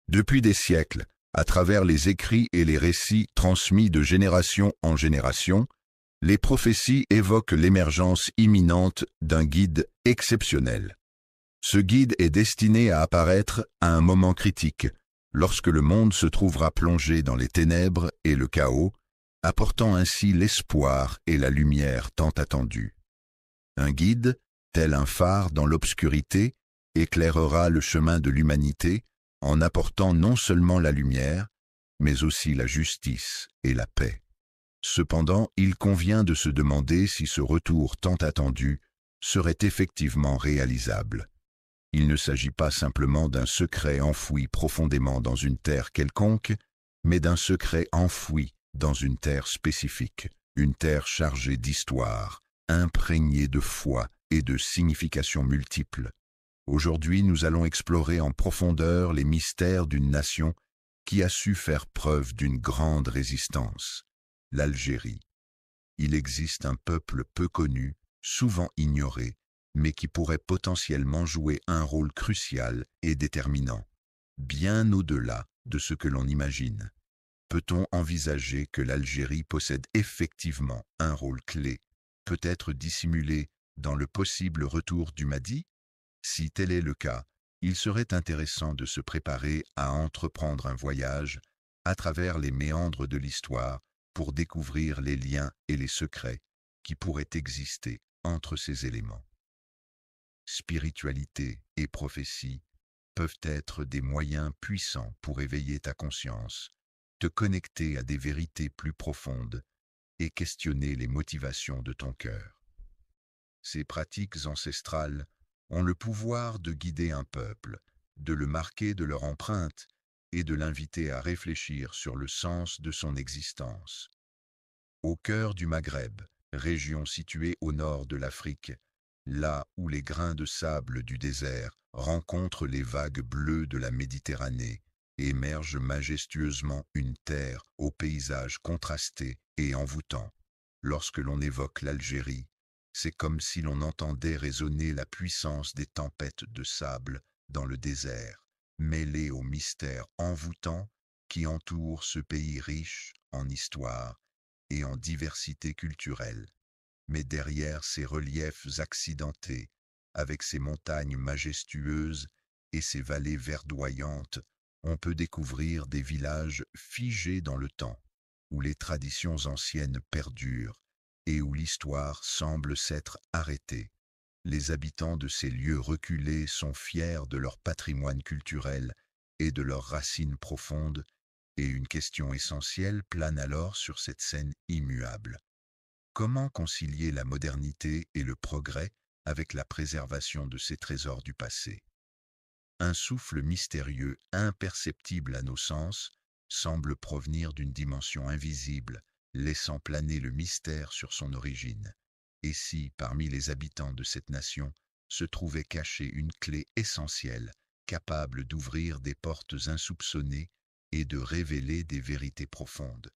Depuis des siècles, à travers les écrits et les récits transmis de génération en génération, les prophéties évoquent l'émergence imminente d'un guide exceptionnel. Ce guide est destiné à apparaître à un moment critique, lorsque le monde se trouvera plongé dans les ténèbres et le chaos, apportant ainsi l'espoir et la lumière tant attendus. Un guide, tel un phare dans l'obscurité, éclairera le chemin de l'humanité en apportant non seulement la lumière, mais aussi la justice et la paix. Cependant, il convient de se demander si ce retour tant attendu serait effectivement réalisable. Il ne s'agit pas simplement d'un secret enfoui profondément dans une terre quelconque, mais d'un secret enfoui dans une terre spécifique, une terre chargée d'histoire, imprégnée de foi et de significations multiples. Aujourd'hui, nous allons explorer en profondeur les mystères d'une nation qui a su faire preuve d'une grande résistance, l'Algérie. Il existe un peuple peu connu, souvent ignoré, mais qui pourrait potentiellement jouer un rôle crucial et déterminant, bien au-delà de ce que l'on imagine. Peut-on envisager que l'Algérie possède effectivement un rôle clé, peut-être dissimulé dans le possible retour du Mahdi? Si tel est le cas, il serait intéressant de se préparer à entreprendre un voyage à travers les méandres de l'histoire pour découvrir les liens et les secrets qui pourraient exister entre ces éléments. Spiritualité et prophétie peuvent être des moyens puissants pour éveiller ta conscience, te connecter à des vérités plus profondes et questionner les motivations de ton cœur. Ces pratiques ancestrales ont le pouvoir de guider un peuple, de le marquer de leur empreinte et de l'inviter à réfléchir sur le sens de son existence. Au cœur du Maghreb, région située au nord de l'Afrique, là où les grains de sable du désert rencontrent les vagues bleues de la Méditerranée, émerge majestueusement une terre au paysage contrasté et envoûtant. Lorsque l'on évoque l'Algérie, c'est comme si l'on entendait résonner la puissance des tempêtes de sable dans le désert, mêlée aux mystères envoûtants qui entourent ce pays riche en histoire et en diversité culturelle. Mais derrière ces reliefs accidentés, avec ces montagnes majestueuses et ces vallées verdoyantes, on peut découvrir des villages figés dans le temps, où les traditions anciennes perdurent et où l'histoire semble s'être arrêtée. Les habitants de ces lieux reculés sont fiers de leur patrimoine culturel et de leurs racines profondes, et une question essentielle plane alors sur cette scène immuable. Comment concilier la modernité et le progrès avec la préservation de ces trésors du passé? Un souffle mystérieux, imperceptible à nos sens, semble provenir d'une dimension invisible, laissant planer le mystère sur son origine. Et si, parmi les habitants de cette nation, se trouvait cachée une clé essentielle, capable d'ouvrir des portes insoupçonnées et de révéler des vérités profondes?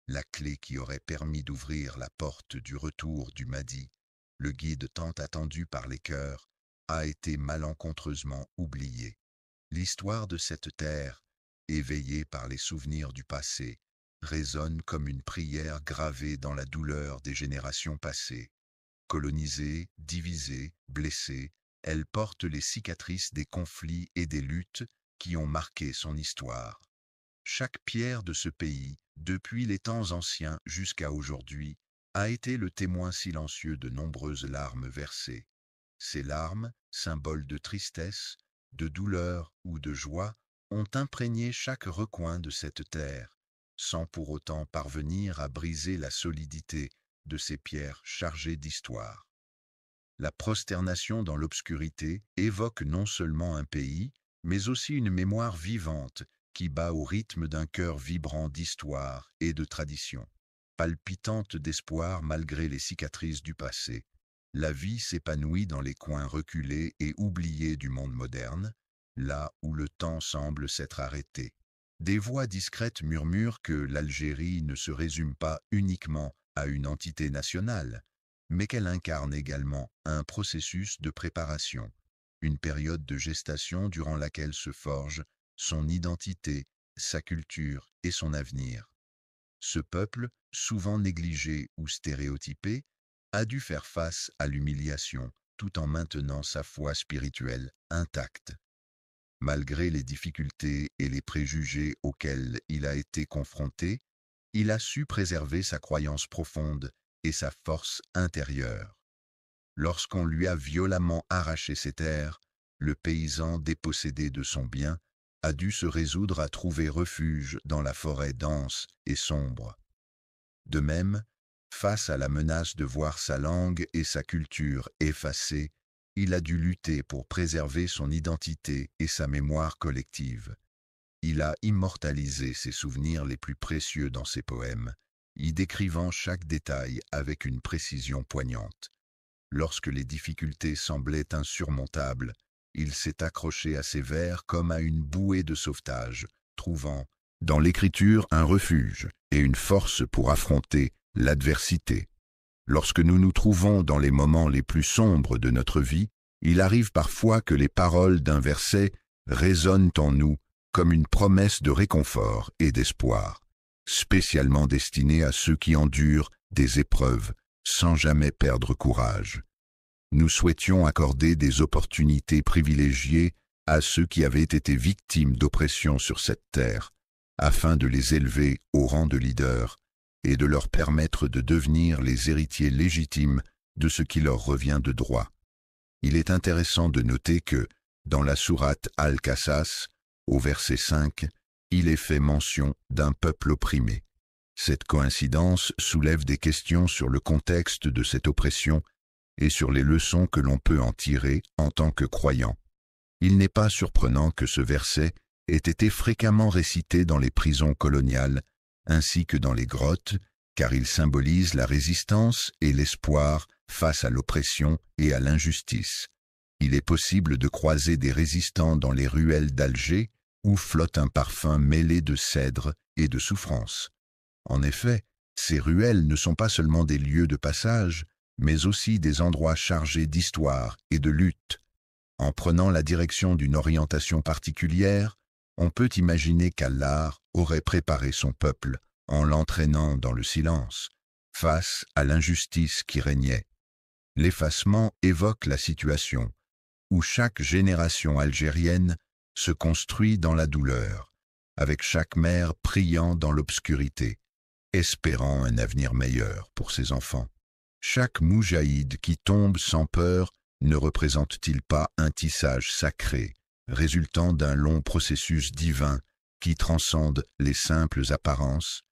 La clé qui aurait permis d'ouvrir la porte du retour du Mahdi, le guide tant attendu par les cœurs, a été malencontreusement oubliée. L'histoire de cette terre, éveillée par les souvenirs du passé, résonne comme une prière gravée dans la douleur des générations passées. Colonisée, divisée, blessée, elle porte les cicatrices des conflits et des luttes qui ont marqué son histoire. Chaque pierre de ce pays, depuis les temps anciens jusqu'à aujourd'hui, a été le témoin silencieux de nombreuses larmes versées. Ces larmes, symboles de tristesse, de douleur ou de joie, ont imprégné chaque recoin de cette terre, sans pour autant parvenir à briser la solidité de ces pierres chargées d'histoire. La prosternation dans l'obscurité évoque non seulement un pays, mais aussi une mémoire vivante qui bat au rythme d'un cœur vibrant d'histoire et de tradition. Palpitante d'espoir malgré les cicatrices du passé, la vie s'épanouit dans les coins reculés et oubliés du monde moderne, là où le temps semble s'être arrêté. Des voix discrètes murmurent que l'Algérie ne se résume pas uniquement à une entité nationale, mais qu'elle incarne également un processus de préparation, une période de gestation durant laquelle se forge son identité, sa culture et son avenir. Ce peuple, souvent négligé ou stéréotypé, a dû faire face à l'humiliation tout en maintenant sa foi spirituelle intacte. Malgré les difficultés et les préjugés auxquels il a été confronté, il a su préserver sa croyance profonde et sa force intérieure. Lorsqu'on lui a violemment arraché ses terres, le paysan dépossédé de son bien a dû se résoudre à trouver refuge dans la forêt dense et sombre. De même, face à la menace de voir sa langue et sa culture effacées, il a dû lutter pour préserver son identité et sa mémoire collective. Il a immortalisé ses souvenirs les plus précieux dans ses poèmes, y décrivant chaque détail avec une précision poignante. Lorsque les difficultés semblaient insurmontables, il s'est accroché à ses vers comme à une bouée de sauvetage, trouvant dans l'écriture un refuge et une force pour affronter l'adversité. Lorsque nous nous trouvons dans les moments les plus sombres de notre vie, il arrive parfois que les paroles d'un verset résonnent en nous comme une promesse de réconfort et d'espoir, spécialement destinée à ceux qui endurent des épreuves sans jamais perdre courage. Nous souhaitions accorder des opportunités privilégiées à ceux qui avaient été victimes d'oppression sur cette terre, afin de les élever au rang de leaders et de leur permettre de devenir les héritiers légitimes de ce qui leur revient de droit. Il est intéressant de noter que, dans la sourate Al-Qasas, au verset 5, il est fait mention d'un peuple opprimé. Cette coïncidence soulève des questions sur le contexte de cette oppression et sur les leçons que l'on peut en tirer en tant que croyant. Il n'est pas surprenant que ce verset ait été fréquemment récité dans les prisons coloniales ainsi que dans les grottes, car il symbolise la résistance et l'espoir face à l'oppression et à l'injustice. Il est possible de croiser des résistants dans les ruelles d'Alger où flotte un parfum mêlé de cèdre et de souffrance. En effet, ces ruelles ne sont pas seulement des lieux de passage, mais aussi des endroits chargés d'histoire et de lutte. En prenant la direction d'une orientation particulière, on peut imaginer qu'Allah aurait préparé son peuple en l'entraînant dans le silence, face à l'injustice qui régnait. L'effacement évoque la situation où chaque génération algérienne se construit dans la douleur, avec chaque mère priant dans l'obscurité, espérant un avenir meilleur pour ses enfants. Chaque moujahid qui tombe sans peur ne représente-t-il pas un tissage sacré, résultant d'un long processus divin qui transcende les simples apparences?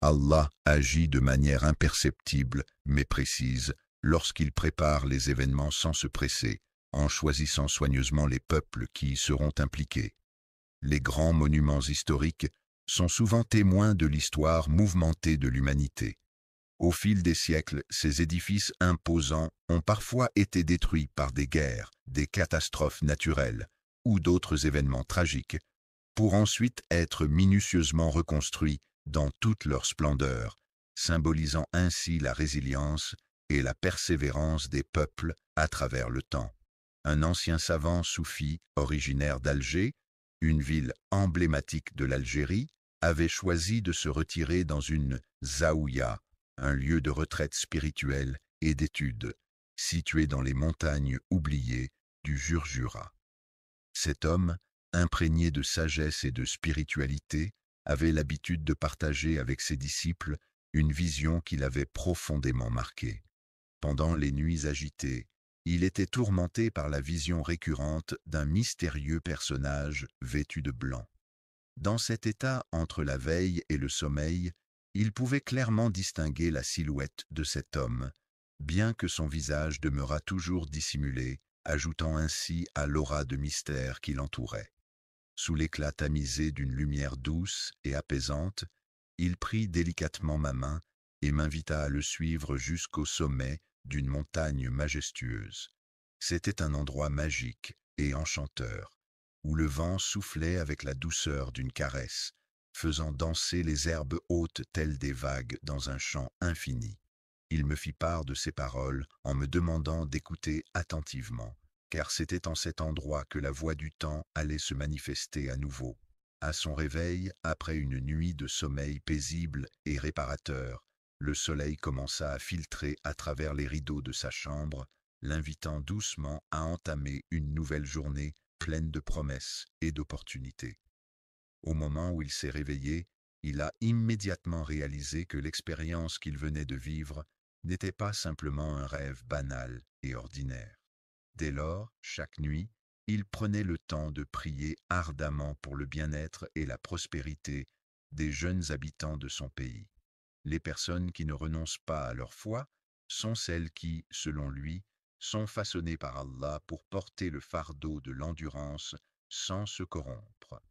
Allah agit de manière imperceptible mais précise lorsqu'il prépare les événements sans se presser, en choisissant soigneusement les peuples qui y seront impliqués. Les grands monuments historiques sont souvent témoins de l'histoire mouvementée de l'humanité. Au fil des siècles, ces édifices imposants ont parfois été détruits par des guerres, des catastrophes naturelles ou d'autres événements tragiques, pour ensuite être minutieusement reconstruits dans toute leur splendeur, symbolisant ainsi la résilience et la persévérance des peuples à travers le temps. Un ancien savant soufi originaire d'Alger, une ville emblématique de l'Algérie, avait choisi de se retirer dans une zaouïa, un lieu de retraite spirituelle et d'étude, situé dans les montagnes oubliées du Jurjura. Cet homme, imprégné de sagesse et de spiritualité, avait l'habitude de partager avec ses disciples une vision qui l'avait profondément marqué. Pendant les nuits agitées, il était tourmenté par la vision récurrente d'un mystérieux personnage vêtu de blanc. Dans cet état entre la veille et le sommeil, il pouvait clairement distinguer la silhouette de cet homme, bien que son visage demeurât toujours dissimulé, ajoutant ainsi à l'aura de mystère qui l'entourait. Sous l'éclat tamisé d'une lumière douce et apaisante, il prit délicatement ma main et m'invita à le suivre jusqu'au sommet d'une montagne majestueuse. C'était un endroit magique et enchanteur, où le vent soufflait avec la douceur d'une caresse, faisant danser les herbes hautes telles des vagues dans un champ infini. Il me fit part de ses paroles en me demandant d'écouter attentivement, car c'était en cet endroit que la voix du temps allait se manifester à nouveau. À son réveil, après une nuit de sommeil paisible et réparateur, le soleil commença à filtrer à travers les rideaux de sa chambre, l'invitant doucement à entamer une nouvelle journée pleine de promesses et d'opportunités. Au moment où il s'est réveillé, il a immédiatement réalisé que l'expérience qu'il venait de vivre n'était pas simplement un rêve banal et ordinaire. Dès lors, chaque nuit, il prenait le temps de prier ardemment pour le bien-être et la prospérité des jeunes habitants de son pays. Les personnes qui ne renoncent pas à leur foi sont celles qui, selon lui, sont façonnées par Allah pour porter le fardeau de l'endurance sans se corrompre.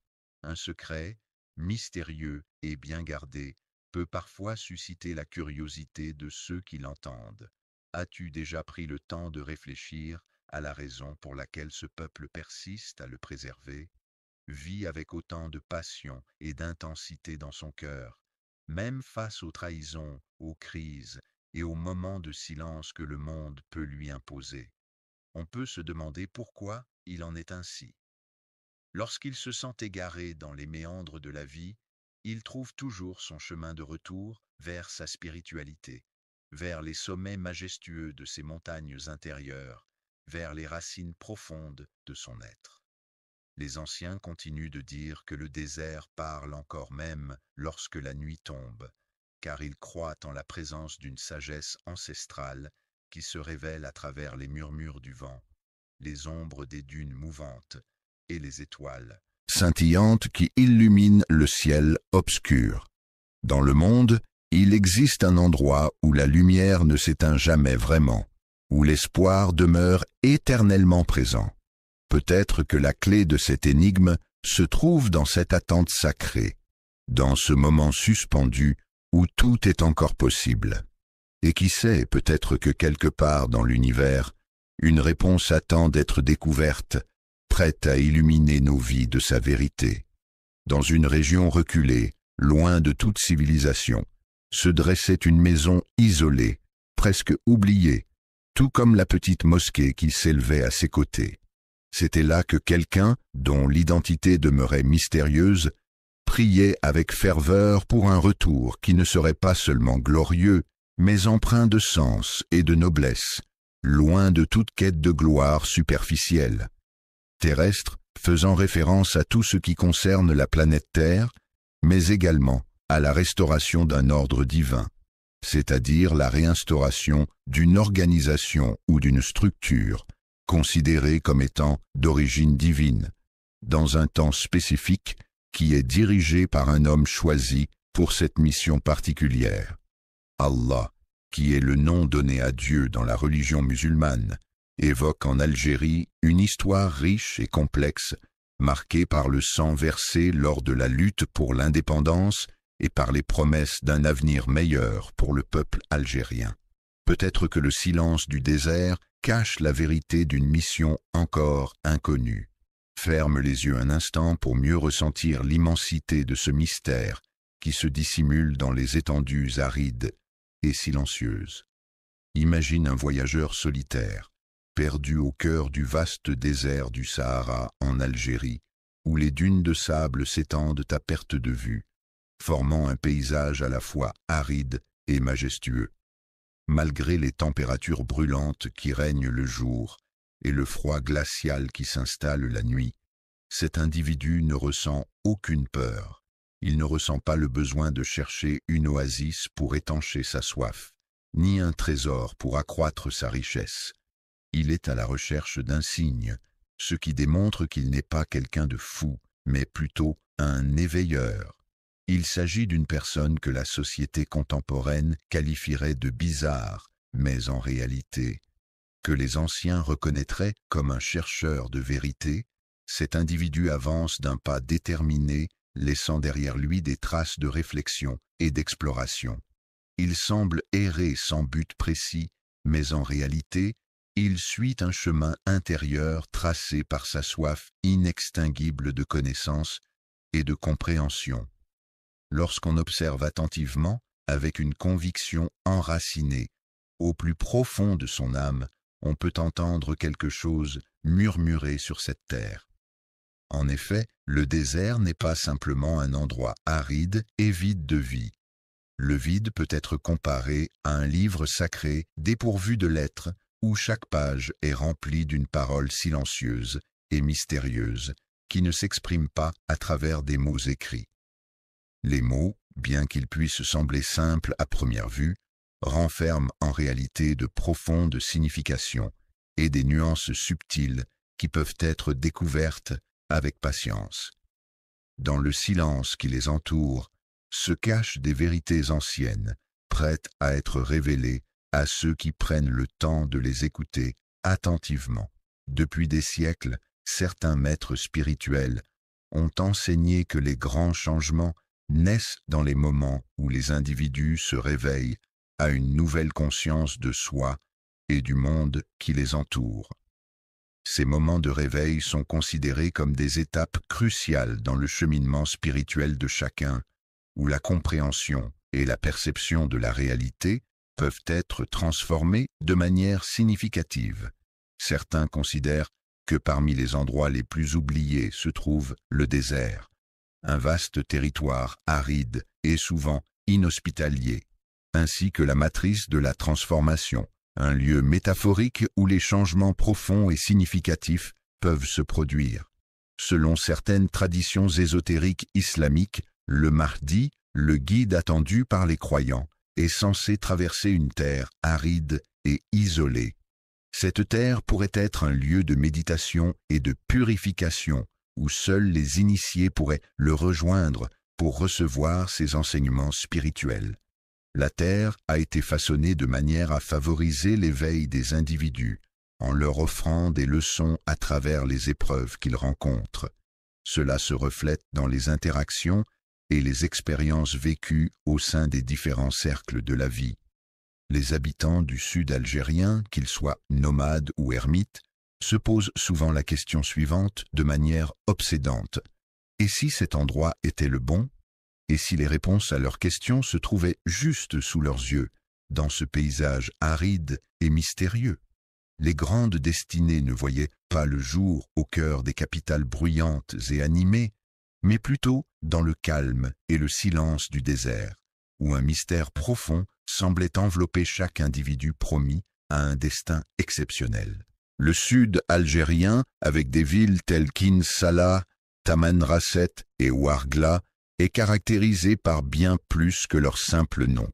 Un secret, mystérieux et bien gardé, peut parfois susciter la curiosité de ceux qui l'entendent. As-tu déjà pris le temps de réfléchir à la raison pour laquelle ce peuple persiste à le préserver? Vit avec autant de passion et d'intensité dans son cœur, même face aux trahisons, aux crises et aux moments de silence que le monde peut lui imposer. On peut se demander pourquoi il en est ainsi. Lorsqu'il se sent égaré dans les méandres de la vie, il trouve toujours son chemin de retour vers sa spiritualité, vers les sommets majestueux de ses montagnes intérieures, vers les racines profondes de son être. Les anciens continuent de dire que le désert parle encore même lorsque la nuit tombe, car ils croient en la présence d'une sagesse ancestrale qui se révèle à travers les murmures du vent, les ombres des dunes mouvantes et les étoiles scintillantes qui illuminent le ciel obscur. Dans le monde, il existe un endroit où la lumière ne s'éteint jamais vraiment, où l'espoir demeure éternellement présent. Peut-être que la clé de cette énigme se trouve dans cette attente sacrée, dans ce moment suspendu où tout est encore possible. Et qui sait, peut-être que quelque part dans l'univers, une réponse attend d'être découverte, prête à illuminer nos vies de sa vérité. Dans une région reculée, loin de toute civilisation, se dressait une maison isolée, presque oubliée, tout comme la petite mosquée qui s'élevait à ses côtés. C'était là que quelqu'un, dont l'identité demeurait mystérieuse, priait avec ferveur pour un retour qui ne serait pas seulement glorieux, mais empreint de sens et de noblesse, loin de toute quête de gloire superficielle. Terrestre, faisant référence à tout ce qui concerne la planète Terre, mais également à la restauration d'un ordre divin, c'est-à-dire la réinstauration d'une organisation ou d'une structure, considérée comme étant d'origine divine, dans un temps spécifique qui est dirigé par un homme choisi pour cette mission particulière. Allah, qui est le nom donné à Dieu dans la religion musulmane, évoque en Algérie une histoire riche et complexe, marquée par le sang versé lors de la lutte pour l'indépendance et par les promesses d'un avenir meilleur pour le peuple algérien. Peut-être que le silence du désert cache la vérité d'une mission encore inconnue. Ferme les yeux un instant pour mieux ressentir l'immensité de ce mystère qui se dissimule dans les étendues arides et silencieuses. Imagine un voyageur solitaire, perdu au cœur du vaste désert du Sahara en Algérie, où les dunes de sable s'étendent à perte de vue, formant un paysage à la fois aride et majestueux. Malgré les températures brûlantes qui règnent le jour et le froid glacial qui s'installe la nuit, cet individu ne ressent aucune peur. Il ne ressent pas le besoin de chercher une oasis pour étancher sa soif, ni un trésor pour accroître sa richesse. Il est à la recherche d'un signe, ce qui démontre qu'il n'est pas quelqu'un de fou, mais plutôt un éveilleur. Il s'agit d'une personne que la société contemporaine qualifierait de bizarre, mais en réalité, que les anciens reconnaîtraient comme un chercheur de vérité. Cet individu avance d'un pas déterminé, laissant derrière lui des traces de réflexion et d'exploration. Il semble errer sans but précis, mais en réalité, il suit un chemin intérieur tracé par sa soif inextinguible de connaissance et de compréhension. Lorsqu'on observe attentivement, avec une conviction enracinée, au plus profond de son âme, on peut entendre quelque chose murmurer sur cette terre. En effet, le désert n'est pas simplement un endroit aride et vide de vie. Le vide peut être comparé à un livre sacré dépourvu de lettres, où chaque page est remplie d'une parole silencieuse et mystérieuse qui ne s'exprime pas à travers des mots écrits. Les mots, bien qu'ils puissent sembler simples à première vue, renferment en réalité de profondes significations et des nuances subtiles qui peuvent être découvertes avec patience. Dans le silence qui les entoure, se cachent des vérités anciennes, prêtes à être révélées à ceux qui prennent le temps de les écouter attentivement. Depuis des siècles, certains maîtres spirituels ont enseigné que les grands changements naissent dans les moments où les individus se réveillent à une nouvelle conscience de soi et du monde qui les entoure. Ces moments de réveil sont considérés comme des étapes cruciales dans le cheminement spirituel de chacun, où la compréhension et la perception de la réalité peuvent être transformées de manière significative. Certains considèrent que parmi les endroits les plus oubliés se trouve le désert, un vaste territoire aride et souvent inhospitalier, ainsi que la matrice de la transformation, un lieu métaphorique où les changements profonds et significatifs peuvent se produire. Selon certaines traditions ésotériques islamiques, le Mahdi, le guide attendu par les croyants, est censé traverser une terre aride et isolée. Cette terre pourrait être un lieu de méditation et de purification où seuls les initiés pourraient le rejoindre pour recevoir ses enseignements spirituels. La terre a été façonnée de manière à favoriser l'éveil des individus, en leur offrant des leçons à travers les épreuves qu'ils rencontrent. Cela se reflète dans les interactions et les expériences vécues au sein des différents cercles de la vie. Les habitants du sud algérien, qu'ils soient nomades ou ermites, se posent souvent la question suivante de manière obsédante. Et si cet endroit était le bon? Et si les réponses à leurs questions se trouvaient juste sous leurs yeux, dans ce paysage aride et mystérieux? Les grandes destinées ne voyaient pas le jour au cœur des capitales bruyantes et animées, mais plutôt dans le calme et le silence du désert, où un mystère profond semblait envelopper chaque individu promis à un destin exceptionnel. Le sud algérien, avec des villes telles qu'In Salah, Tamanrasset et Ouargla, est caractérisé par bien plus que leur simple nom.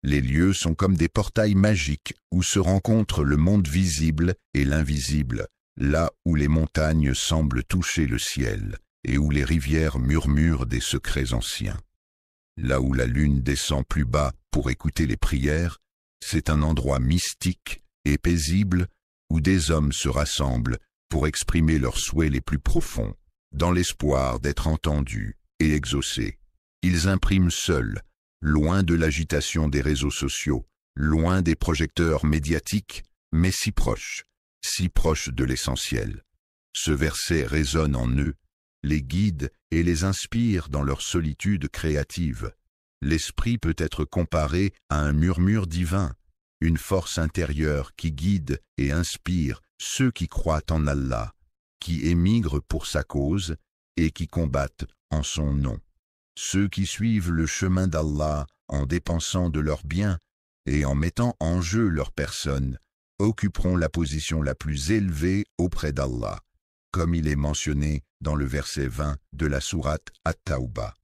Les lieux sont comme des portails magiques où se rencontrent le monde visible et l'invisible, là où les montagnes semblent toucher le ciel et où les rivières murmurent des secrets anciens. Là où la lune descend plus bas pour écouter les prières, c'est un endroit mystique et paisible où des hommes se rassemblent pour exprimer leurs souhaits les plus profonds, dans l'espoir d'être entendus et exaucés. Ils impriment seuls, loin de l'agitation des réseaux sociaux, loin des projecteurs médiatiques, mais si proches de l'essentiel. Ce verset résonne en eux, les guide et les inspire dans leur solitude créative. L'esprit peut être comparé à un murmure divin, une force intérieure qui guide et inspire ceux qui croient en Allah, qui émigrent pour sa cause et qui combattent en son nom. Ceux qui suivent le chemin d'Allah en dépensant de leurs biens et en mettant en jeu leur personne occuperont la position la plus élevée auprès d'Allah, comme il est mentionné dans le verset 20 de la sourate At-Tawbah.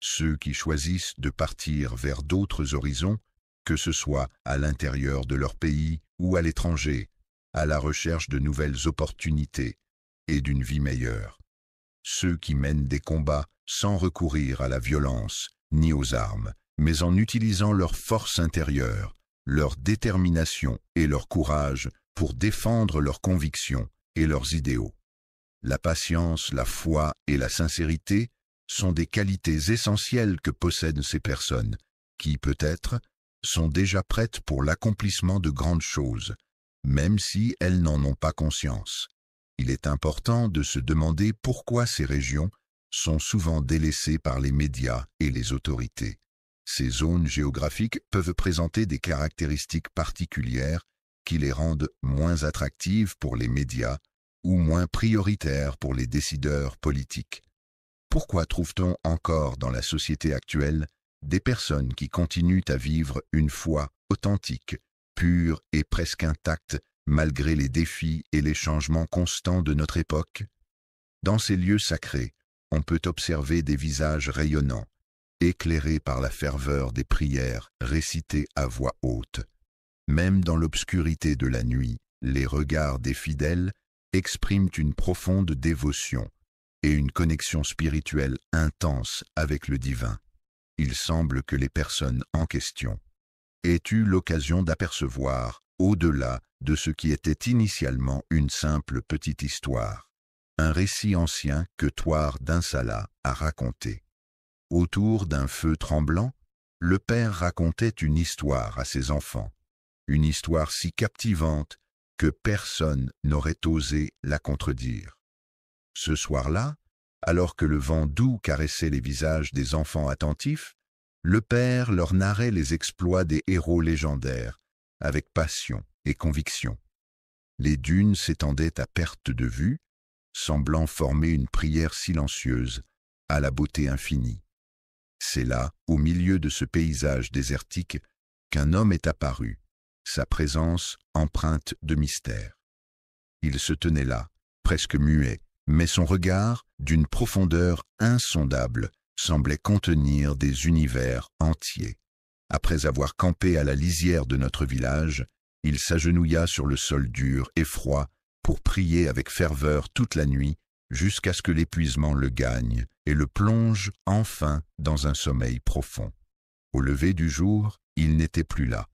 Ceux qui choisissent de partir vers d'autres horizons, que ce soit à l'intérieur de leur pays ou à l'étranger, à la recherche de nouvelles opportunités et d'une vie meilleure. Ceux qui mènent des combats sans recourir à la violence ni aux armes, mais en utilisant leur force intérieure, leur détermination et leur courage pour défendre leurs convictions et leurs idéaux. La patience, la foi et la sincérité sont des qualités essentielles que possèdent ces personnes, qui, peut-être, sont déjà prêtes pour l'accomplissement de grandes choses, même si elles n'en ont pas conscience. Il est important de se demander pourquoi ces régions sont souvent délaissées par les médias et les autorités. Ces zones géographiques peuvent présenter des caractéristiques particulières qui les rendent moins attractives pour les médias ou moins prioritaire pour les décideurs politiques. Pourquoi trouve-t-on encore dans la société actuelle des personnes qui continuent à vivre une foi authentique, pure et presque intacte malgré les défis et les changements constants de notre époque? Dans ces lieux sacrés, on peut observer des visages rayonnants, éclairés par la ferveur des prières récitées à voix haute. Même dans l'obscurité de la nuit, les regards des fidèles expriment une profonde dévotion et une connexion spirituelle intense avec le divin. Il semble que les personnes en question aient eu l'occasion d'apercevoir au-delà de ce qui était initialement une simple petite histoire, un récit ancien que Thouar d'Insala a raconté. Autour d'un feu tremblant, le père racontait une histoire à ses enfants, une histoire si captivante que personne n'aurait osé la contredire. Ce soir-là, alors que le vent doux caressait les visages des enfants attentifs, le père leur narrait les exploits des héros légendaires, avec passion et conviction. Les dunes s'étendaient à perte de vue, semblant former une prière silencieuse à la beauté infinie. C'est là, au milieu de ce paysage désertique, qu'un homme est apparu, sa présence empreinte de mystère. Il se tenait là, presque muet, mais son regard, d'une profondeur insondable, semblait contenir des univers entiers. Après avoir campé à la lisière de notre village, il s'agenouilla sur le sol dur et froid pour prier avec ferveur toute la nuit, jusqu'à ce que l'épuisement le gagne et le plonge enfin dans un sommeil profond. Au lever du jour, il n'était plus là.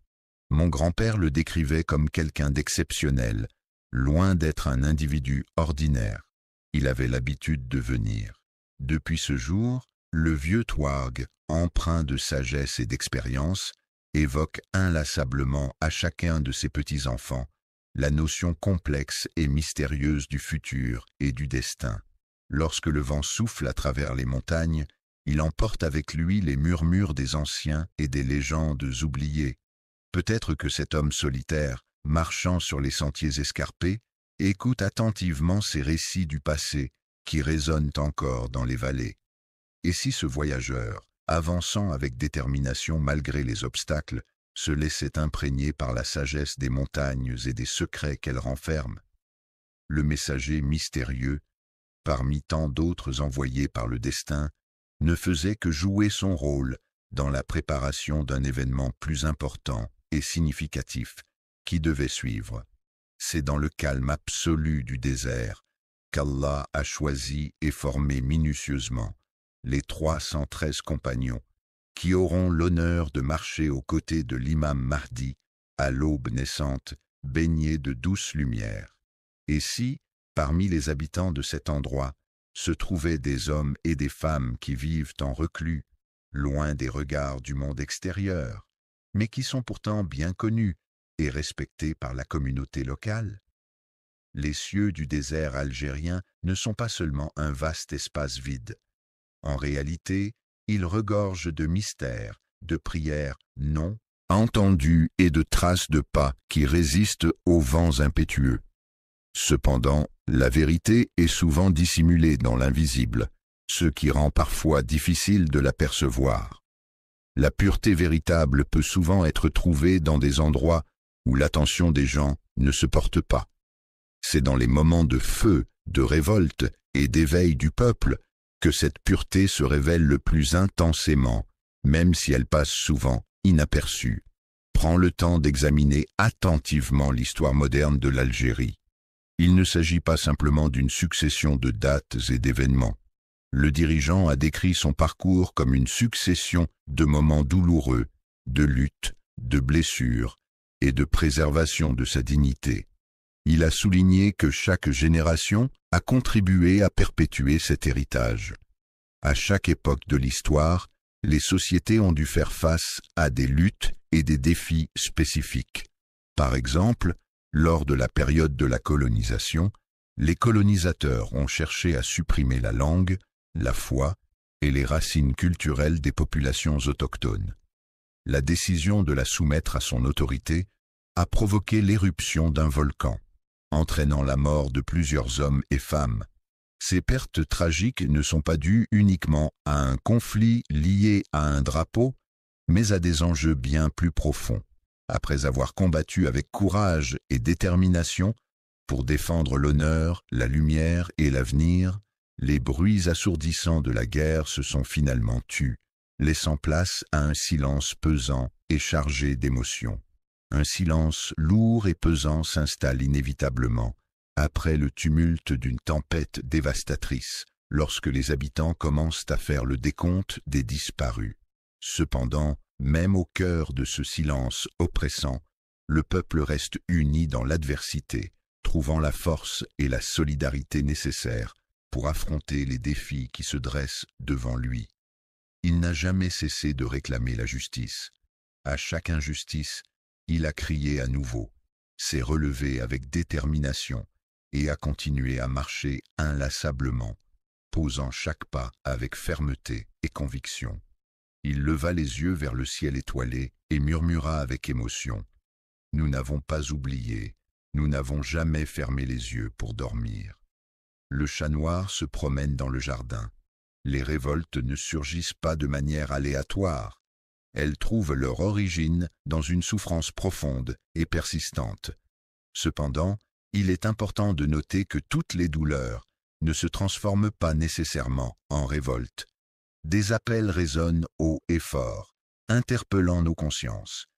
Mon grand-père le décrivait comme quelqu'un d'exceptionnel, loin d'être un individu ordinaire. Il avait l'habitude de venir. Depuis ce jour, le vieux Touareg, empreint de sagesse et d'expérience, évoque inlassablement à chacun de ses petits-enfants la notion complexe et mystérieuse du futur et du destin. Lorsque le vent souffle à travers les montagnes, il emporte avec lui les murmures des anciens et des légendes oubliées. Peut-être que cet homme solitaire, marchant sur les sentiers escarpés, écoute attentivement ces récits du passé qui résonnent encore dans les vallées. Et si ce voyageur, avançant avec détermination malgré les obstacles, se laissait imprégner par la sagesse des montagnes et des secrets qu'elles renferment? Le messager mystérieux, parmi tant d'autres envoyés par le destin, ne faisait que jouer son rôle dans la préparation d'un événement plus important et significatif qui devait suivre. C'est dans le calme absolu du désert qu'Allah a choisi et formé minutieusement les 313 compagnons qui auront l'honneur de marcher aux côtés de l'imam Mahdi à l'aube naissante, baignés de douce lumière. Et si, parmi les habitants de cet endroit, se trouvaient des hommes et des femmes qui vivent en reclus, loin des regards du monde extérieur, mais qui sont pourtant bien connus et respectés par la communauté locale? Les cieux du désert algérien ne sont pas seulement un vaste espace vide. En réalité, ils regorgent de mystères, de prières non entendues et de traces de pas qui résistent aux vents impétueux. Cependant, la vérité est souvent dissimulée dans l'invisible, ce qui rend parfois difficile de l'apercevoir. La pureté véritable peut souvent être trouvée dans des endroits où l'attention des gens ne se porte pas. C'est dans les moments de feu, de révolte et d'éveil du peuple que cette pureté se révèle le plus intensément, même si elle passe souvent inaperçue. Prends le temps d'examiner attentivement l'histoire moderne de l'Algérie. Il ne s'agit pas simplement d'une succession de dates et d'événements. Le dirigeant a décrit son parcours comme une succession de moments douloureux, de luttes, de blessures et de préservation de sa dignité. Il a souligné que chaque génération a contribué à perpétuer cet héritage. À chaque époque de l'histoire, les sociétés ont dû faire face à des luttes et des défis spécifiques. Par exemple, lors de la période de la colonisation, les colonisateurs ont cherché à supprimer la langue, la foi et les racines culturelles des populations autochtones. La décision de la soumettre à son autorité a provoqué l'éruption d'un volcan. entraînant la mort de plusieurs hommes et femmes. Ces pertes tragiques ne sont pas dues uniquement à un conflit lié à un drapeau, mais à des enjeux bien plus profonds. Après avoir combattu avec courage et détermination pour défendre l'honneur, la lumière et l'avenir, les bruits assourdissants de la guerre se sont finalement tus, laissant place à un silence pesant et chargé d'émotions. Un silence lourd et pesant s'installe inévitablement après le tumulte d'une tempête dévastatrice, lorsque les habitants commencent à faire le décompte des disparus. Cependant, même au cœur de ce silence oppressant, le peuple reste uni dans l'adversité, trouvant la force et la solidarité nécessaires pour affronter les défis qui se dressent devant lui. Il n'a jamais cessé de réclamer la justice. À chaque injustice, il a crié à nouveau, s'est relevé avec détermination et a continué à marcher inlassablement, posant chaque pas avec fermeté et conviction. Il leva les yeux vers le ciel étoilé et murmura avec émotion, « Nous n'avons pas oublié, nous n'avons jamais fermé les yeux pour dormir. » Le chat noir se promène dans le jardin. Les révoltes ne surgissent pas de manière aléatoire. Elles trouvent leur origine dans une souffrance profonde et persistante. Cependant, il est important de noter que toutes les douleurs ne se transforment pas nécessairement en révolte. Des appels résonnent haut et fort, interpellant nos consciences.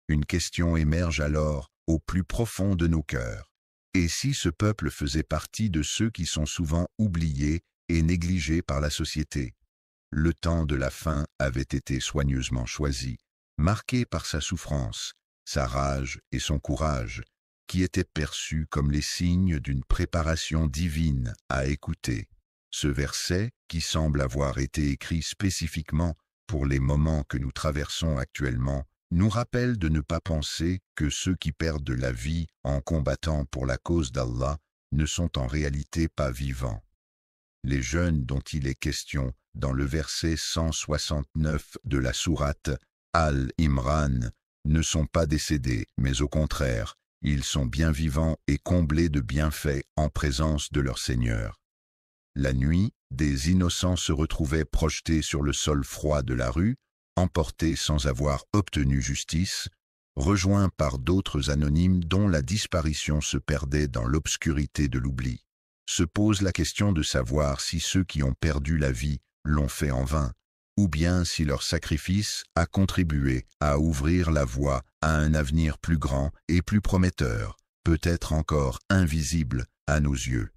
Une question émerge alors au plus profond de nos cœurs. Et si ce peuple faisait partie de ceux qui sont souvent oubliés et négligés par la société? Le temps de la fin avait été soigneusement choisi, marqué par sa souffrance, sa rage et son courage, qui étaient perçus comme les signes d'une préparation divine à écouter. Ce verset, qui semble avoir été écrit spécifiquement pour les moments que nous traversons actuellement, nous rappelle de ne pas penser que ceux qui perdent la vie en combattant pour la cause d'Allah ne sont en réalité pas vivants. Les jeunes dont il est question dans le verset 169 de la sourate Al-Imran ne sont pas décédés, mais au contraire, ils sont bien vivants et comblés de bienfaits en présence de leur Seigneur. La nuit, des innocents se retrouvaient projetés sur le sol froid de la rue, emportés sans avoir obtenu justice, rejoints par d'autres anonymes dont la disparition se perdait dans l'obscurité de l'oubli. Se pose la question de savoir si ceux qui ont perdu la vie l'ont fait en vain, ou bien si leur sacrifice a contribué à ouvrir la voie à un avenir plus grand et plus prometteur, peut-être encore invisible à nos yeux.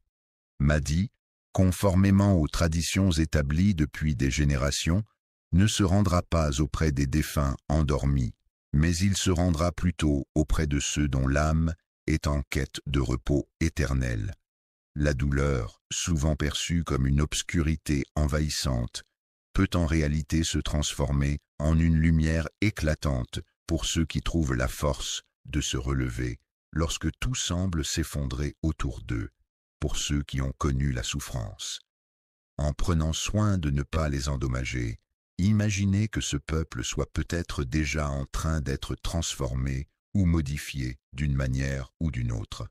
Mahdi, conformément aux traditions établies depuis des générations, ne se rendra pas auprès des défunts endormis, mais il se rendra plutôt auprès de ceux dont l'âme est en quête de repos éternel. La douleur, souvent perçue comme une obscurité envahissante, peut en réalité se transformer en une lumière éclatante pour ceux qui trouvent la force de se relever lorsque tout semble s'effondrer autour d'eux, pour ceux qui ont connu la souffrance. En prenant soin de ne pas les endommager, imaginez que ce peuple soit peut-être déjà en train d'être transformé ou modifié d'une manière ou d'une autre.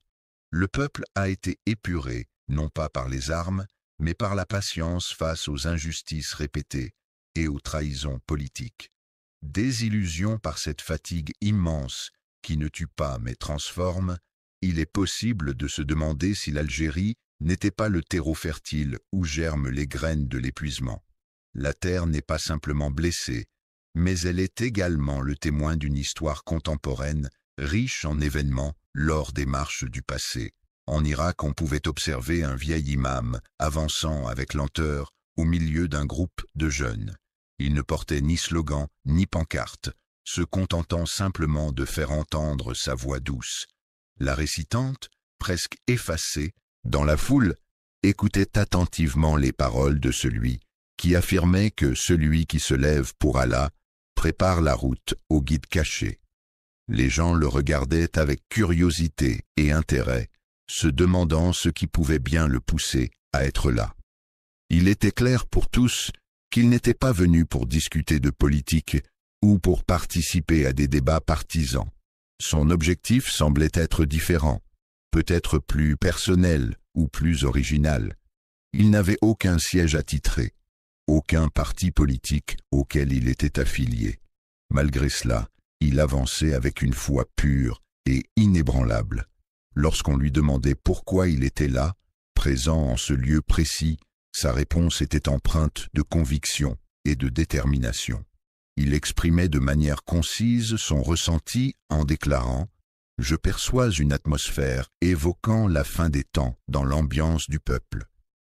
Le peuple a été épuré, non pas par les armes, mais par la patience face aux injustices répétées et aux trahisons politiques. Désillusion par cette fatigue immense qui ne tue pas mais transforme, il est possible de se demander si l'Algérie n'était pas le terreau fertile où germent les graines de l'épuisement. La terre n'est pas simplement blessée, mais elle est également le témoin d'une histoire contemporaine riche en événements lors des marches du passé. En Irak, on pouvait observer un vieil imam avançant avec lenteur au milieu d'un groupe de jeunes. Il ne portait ni slogan ni pancarte, se contentant simplement de faire entendre sa voix douce. La récitante, presque effacée, dans la foule, écoutait attentivement les paroles de celui qui affirmait que celui qui se lève pour Allah prépare la route au guide caché. Les gens le regardaient avec curiosité et intérêt, se demandant ce qui pouvait bien le pousser à être là. Il était clair pour tous qu'il n'était pas venu pour discuter de politique ou pour participer à des débats partisans. Son objectif semblait être différent, peut-être plus personnel ou plus original. Il n'avait aucun siège attitré, aucun parti politique auquel il était affilié. Malgré cela, il avançait avec une foi pure et inébranlable. Lorsqu'on lui demandait pourquoi il était là, présent en ce lieu précis, sa réponse était empreinte de conviction et de détermination. Il exprimait de manière concise son ressenti en déclarant « Je perçois une atmosphère évoquant la fin des temps dans l'ambiance du peuple. »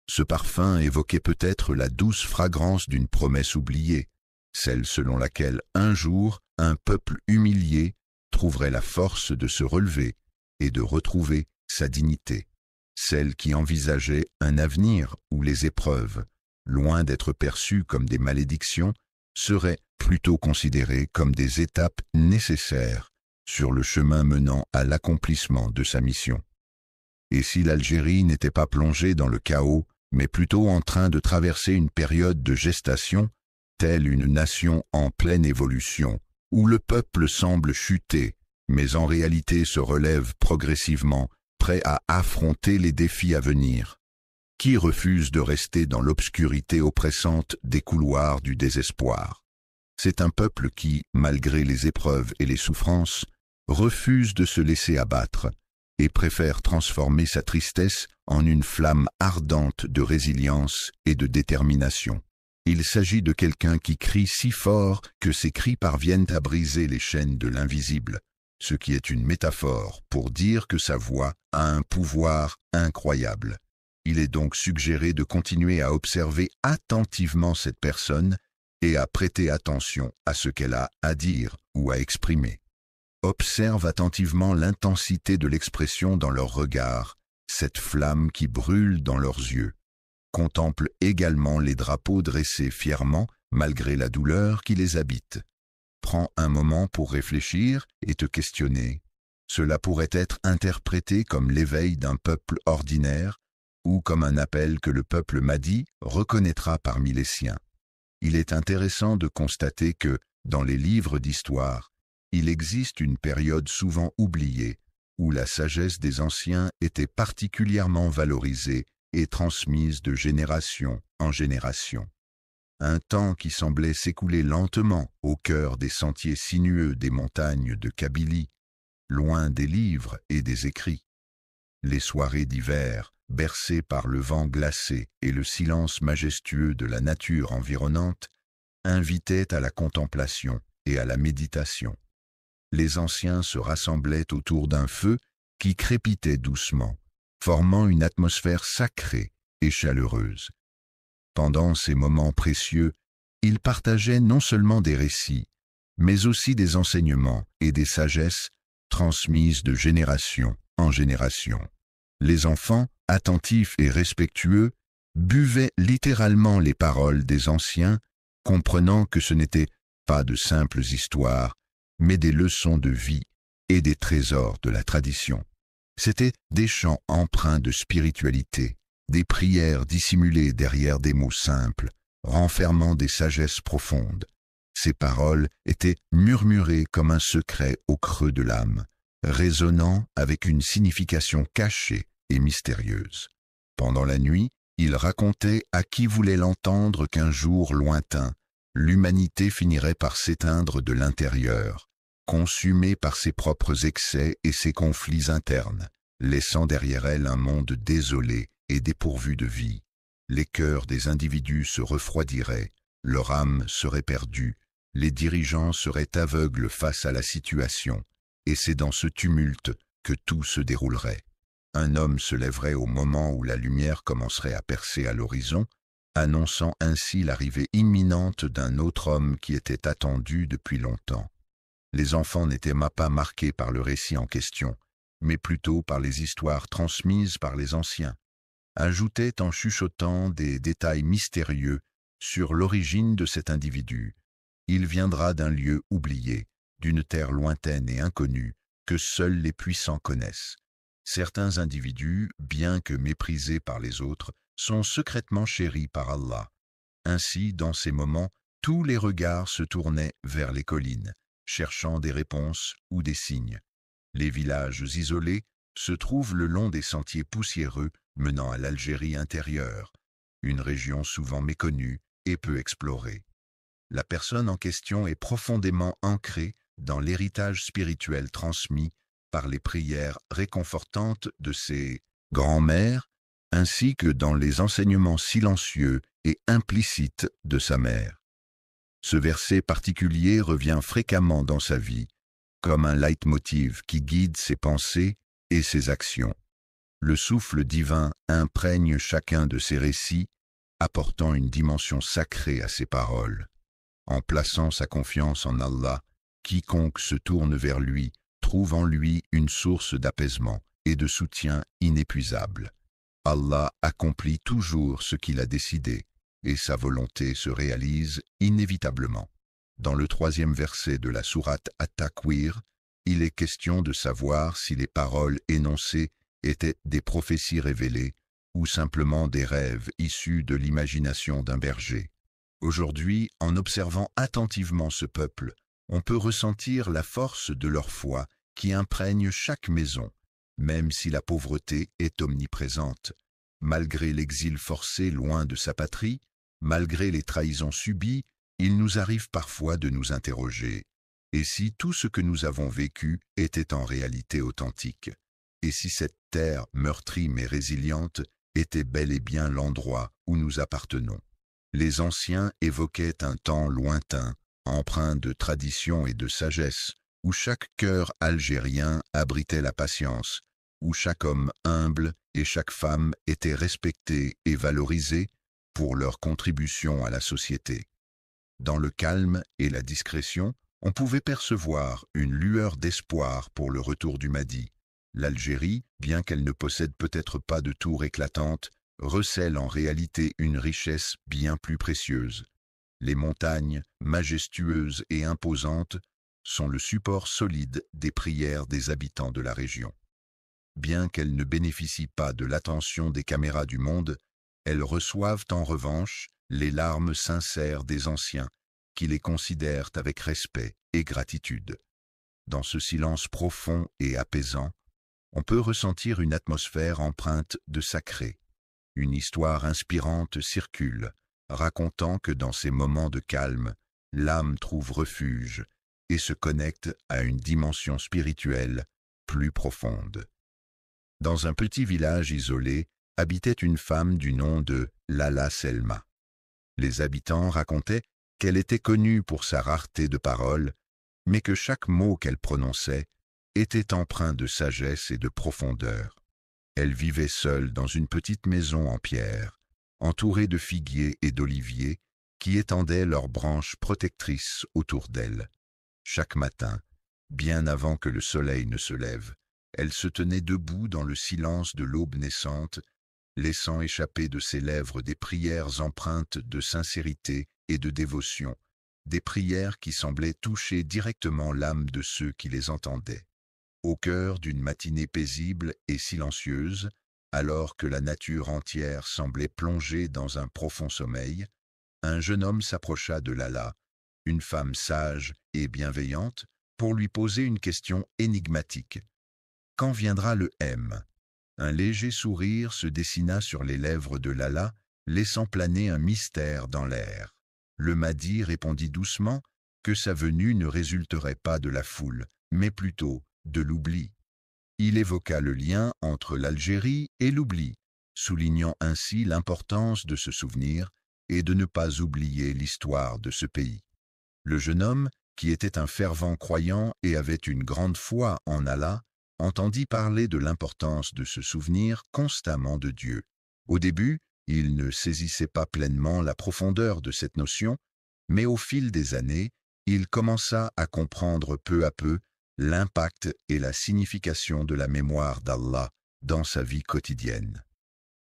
Ce parfum évoquait peut-être la douce fragrance d'une promesse oubliée, celle selon laquelle un jour un peuple humilié trouverait la force de se relever et de retrouver sa dignité, celle qui envisageait un avenir où les épreuves, loin d'être perçues comme des malédictions, seraient plutôt considérées comme des étapes nécessaires sur le chemin menant à l'accomplissement de sa mission. Et si l'Algérie n'était pas plongée dans le chaos, mais plutôt en train de traverser une période de gestation, telle une nation en pleine évolution, où le peuple semble chuter, mais en réalité se relève progressivement, prêt à affronter les défis à venir. Qui refuse de rester dans l'obscurité oppressante des couloirs du désespoir? C'est un peuple qui, malgré les épreuves et les souffrances, refuse de se laisser abattre et préfère transformer sa tristesse en une flamme ardente de résilience et de détermination. Il s'agit de quelqu'un qui crie si fort que ses cris parviennent à briser les chaînes de l'invisible, ce qui est une métaphore pour dire que sa voix a un pouvoir incroyable. Il est donc suggéré de continuer à observer attentivement cette personne et à prêter attention à ce qu'elle a à dire ou à exprimer. Observe attentivement l'intensité de l'expression dans leur regard, cette flamme qui brûle dans leurs yeux. Contemple également les drapeaux dressés fièrement malgré la douleur qui les habite. Prends un moment pour réfléchir et te questionner. Cela pourrait être interprété comme l'éveil d'un peuple ordinaire ou comme un appel que le peuple Mahdi reconnaîtra parmi les siens. Il est intéressant de constater que, dans les livres d'histoire, il existe une période souvent oubliée où la sagesse des anciens était particulièrement valorisée et transmise de génération en génération. Un temps qui semblait s'écouler lentement au cœur des sentiers sinueux des montagnes de Kabylie, loin des livres et des écrits. Les soirées d'hiver, bercées par le vent glacé et le silence majestueux de la nature environnante, invitaient à la contemplation et à la méditation. Les anciens se rassemblaient autour d'un feu qui crépitait doucement, formant une atmosphère sacrée et chaleureuse. Pendant ces moments précieux, ils partageaient non seulement des récits, mais aussi des enseignements et des sagesses transmises de génération en génération. Les enfants, attentifs et respectueux, buvaient littéralement les paroles des anciens, comprenant que ce n'étaient pas de simples histoires, mais des leçons de vie et des trésors de la tradition. C'étaient des chants empreints de spiritualité, des prières dissimulées derrière des mots simples, renfermant des sagesses profondes. Ces paroles étaient murmurées comme un secret au creux de l'âme, résonnant avec une signification cachée et mystérieuse. Pendant la nuit, il racontait à qui voulait l'entendre qu'un jour lointain, l'humanité finirait par s'éteindre de l'intérieur, consumée par ses propres excès et ses conflits internes, laissant derrière elle un monde désolé et dépourvu de vie. Les cœurs des individus se refroidiraient, leur âme serait perdue, les dirigeants seraient aveugles face à la situation, et c'est dans ce tumulte que tout se déroulerait. Un homme se lèverait au moment où la lumière commencerait à percer à l'horizon, annonçant ainsi l'arrivée imminente d'un autre homme qui était attendu depuis longtemps. Les enfants n'étaient pas marqués par le récit en question, mais plutôt par les histoires transmises par les anciens, ajoutaient en chuchotant des détails mystérieux sur l'origine de cet individu. Il viendra d'un lieu oublié, d'une terre lointaine et inconnue, que seuls les puissants connaissent. Certains individus, bien que méprisés par les autres, sont secrètement chéris par Allah. Ainsi, dans ces moments, tous les regards se tournaient vers les collines, cherchant des réponses ou des signes. Les villages isolés, se trouve le long des sentiers poussiéreux menant à l'Algérie intérieure, une région souvent méconnue et peu explorée. La personne en question est profondément ancrée dans l'héritage spirituel transmis par les prières réconfortantes de ses grands-mères, ainsi que dans les enseignements silencieux et implicites de sa mère. Ce verset particulier revient fréquemment dans sa vie, comme un leitmotiv qui guide ses pensées et ses actions. Le souffle divin imprègne chacun de ses récits, apportant une dimension sacrée à ses paroles. En plaçant sa confiance en Allah, quiconque se tourne vers lui trouve en lui une source d'apaisement et de soutien inépuisable. Allah accomplit toujours ce qu'il a décidé, et sa volonté se réalise inévitablement. Dans le 3e verset de la sourate At-Takwir, il est question de savoir si les paroles énoncées étaient des prophéties révélées ou simplement des rêves issus de l'imagination d'un berger. Aujourd'hui, en observant attentivement ce peuple, on peut ressentir la force de leur foi qui imprègne chaque maison, même si la pauvreté est omniprésente. Malgré l'exil forcé loin de sa patrie, malgré les trahisons subies, il nous arrive parfois de nous interroger. Et si tout ce que nous avons vécu était en réalité authentique? Et si cette terre meurtrie mais résiliente était bel et bien l'endroit où nous appartenons? Les anciens évoquaient un temps lointain, empreint de tradition et de sagesse, où chaque cœur algérien abritait la patience, où chaque homme humble et chaque femme étaient respectés et valorisés pour leur contribution à la société. Dans le calme et la discrétion, on pouvait percevoir une lueur d'espoir pour le retour du Mahdi. L'Algérie, bien qu'elle ne possède peut-être pas de tours éclatantes, recèle en réalité une richesse bien plus précieuse. Les montagnes, majestueuses et imposantes, sont le support solide des prières des habitants de la région. Bien qu'elles ne bénéficient pas de l'attention des caméras du monde, elles reçoivent en revanche les larmes sincères des anciens, qui les considèrent avec respect et gratitude. Dans ce silence profond et apaisant, on peut ressentir une atmosphère empreinte de sacré. Une histoire inspirante circule, racontant que dans ces moments de calme, l'âme trouve refuge et se connecte à une dimension spirituelle plus profonde. Dans un petit village isolé, habitait une femme du nom de Lala Selma. Les habitants racontaient qu'elle était connue pour sa rareté de parole, mais que chaque mot qu'elle prononçait était empreint de sagesse et de profondeur. Elle vivait seule dans une petite maison en pierre, entourée de figuiers et d'oliviers qui étendaient leurs branches protectrices autour d'elle. Chaque matin, bien avant que le soleil ne se lève, elle se tenait debout dans le silence de l'aube naissante, laissant échapper de ses lèvres des prières empreintes de sincérité et de dévotion, des prières qui semblaient toucher directement l'âme de ceux qui les entendaient. Au cœur d'une matinée paisible et silencieuse, alors que la nature entière semblait plongée dans un profond sommeil, un jeune homme s'approcha de Lala, une femme sage et bienveillante, pour lui poser une question énigmatique. Quand viendra le M? Un léger sourire se dessina sur les lèvres de Lala, laissant planer un mystère dans l'air. Le Mahdi répondit doucement que sa venue ne résulterait pas de la foule, mais plutôt de l'oubli. Il évoqua le lien entre l'Algérie et l'oubli, soulignant ainsi l'importance de se souvenir et de ne pas oublier l'histoire de ce pays. Le jeune homme, qui était un fervent croyant et avait une grande foi en Allah, entendit parler de l'importance de se souvenir constamment de Dieu. Au début, il ne saisissait pas pleinement la profondeur de cette notion, mais au fil des années, il commença à comprendre peu à peu l'impact et la signification de la mémoire d'Allah dans sa vie quotidienne.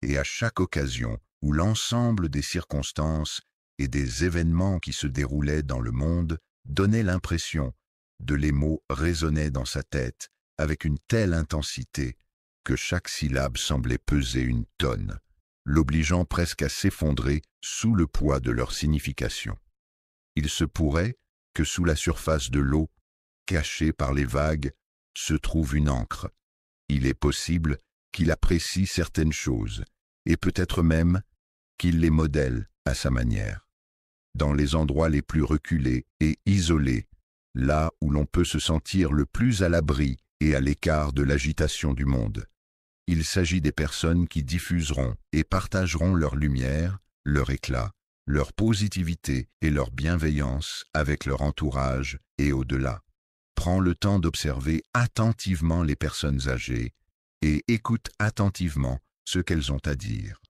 Et à chaque occasion où l'ensemble des circonstances et des événements qui se déroulaient dans le monde donnaient l'impression de les mots résonnaient dans sa tête avec une telle intensité que chaque syllabe semblait peser une tonne, l'obligeant presque à s'effondrer sous le poids de leur signification. Il se pourrait que sous la surface de l'eau, cachée par les vagues, se trouve une ancre, Il est possible qu'il apprécie certaines choses, et peut-être même qu'il les modèle à sa manière. Dans les endroits les plus reculés et isolés, là où l'on peut se sentir le plus à l'abri et à l'écart de l'agitation du monde. Il s'agit des personnes qui diffuseront et partageront leur lumière, leur éclat, leur positivité et leur bienveillance avec leur entourage et au-delà. Prends le temps d'observer attentivement les personnes âgées et écoute attentivement ce qu'elles ont à dire.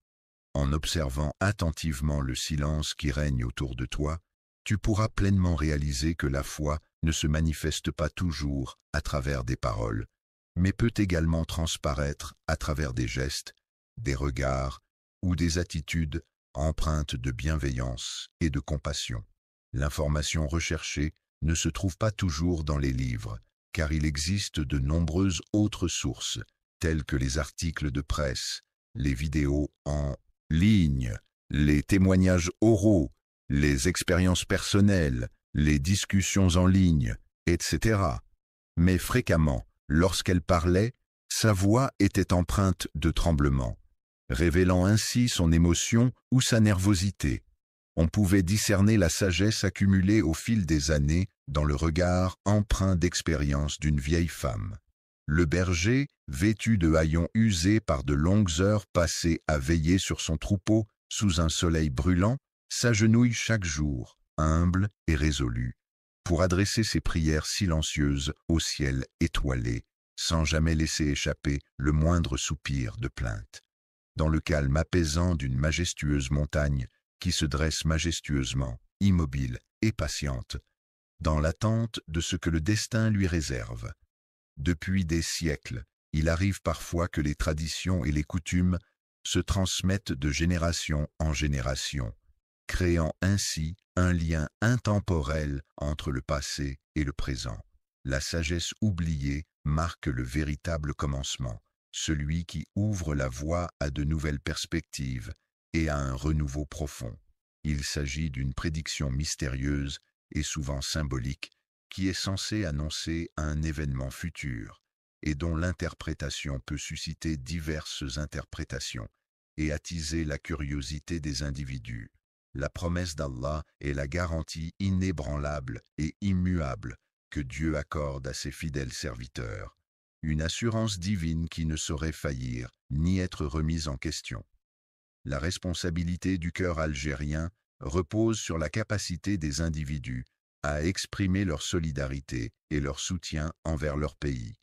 En observant attentivement le silence qui règne autour de toi, tu pourras pleinement réaliser que la foi ne se manifeste pas toujours à travers des paroles, mais peut également transparaître à travers des gestes, des regards ou des attitudes empreintes de bienveillance et de compassion. L'information recherchée ne se trouve pas toujours dans les livres, car il existe de nombreuses autres sources, telles que les articles de presse, les vidéos en ligne, les témoignages oraux, les expériences personnelles, les discussions en ligne, etc. Mais fréquemment, lorsqu'elle parlait, sa voix était empreinte de tremblement, révélant ainsi son émotion ou sa nervosité. On pouvait discerner la sagesse accumulée au fil des années dans le regard empreint d'expérience d'une vieille femme. Le berger, vêtu de haillons usés par de longues heures passées à veiller sur son troupeau sous un soleil brûlant, s'agenouille chaque jour, humble et résolu, pour adresser ses prières silencieuses au ciel étoilé, sans jamais laisser échapper le moindre soupir de plainte. Dans le calme apaisant d'une majestueuse montagne qui se dresse majestueusement, immobile et patiente, dans l'attente de ce que le destin lui réserve. Depuis des siècles, il arrive parfois que les traditions et les coutumes se transmettent de génération en génération, créant ainsi un lien intemporel entre le passé et le présent. La sagesse oubliée marque le véritable commencement, celui qui ouvre la voie à de nouvelles perspectives et à un renouveau profond. Il s'agit d'une prédiction mystérieuse et souvent symbolique qui est censée annoncer un événement futur et dont l'interprétation peut susciter diverses interprétations et attiser la curiosité des individus. La promesse d'Allah est la garantie inébranlable et immuable que Dieu accorde à ses fidèles serviteurs, une assurance divine qui ne saurait faillir ni être remise en question. La responsabilité du cœur algérien repose sur la capacité des individus à exprimer leur solidarité et leur soutien envers leur pays,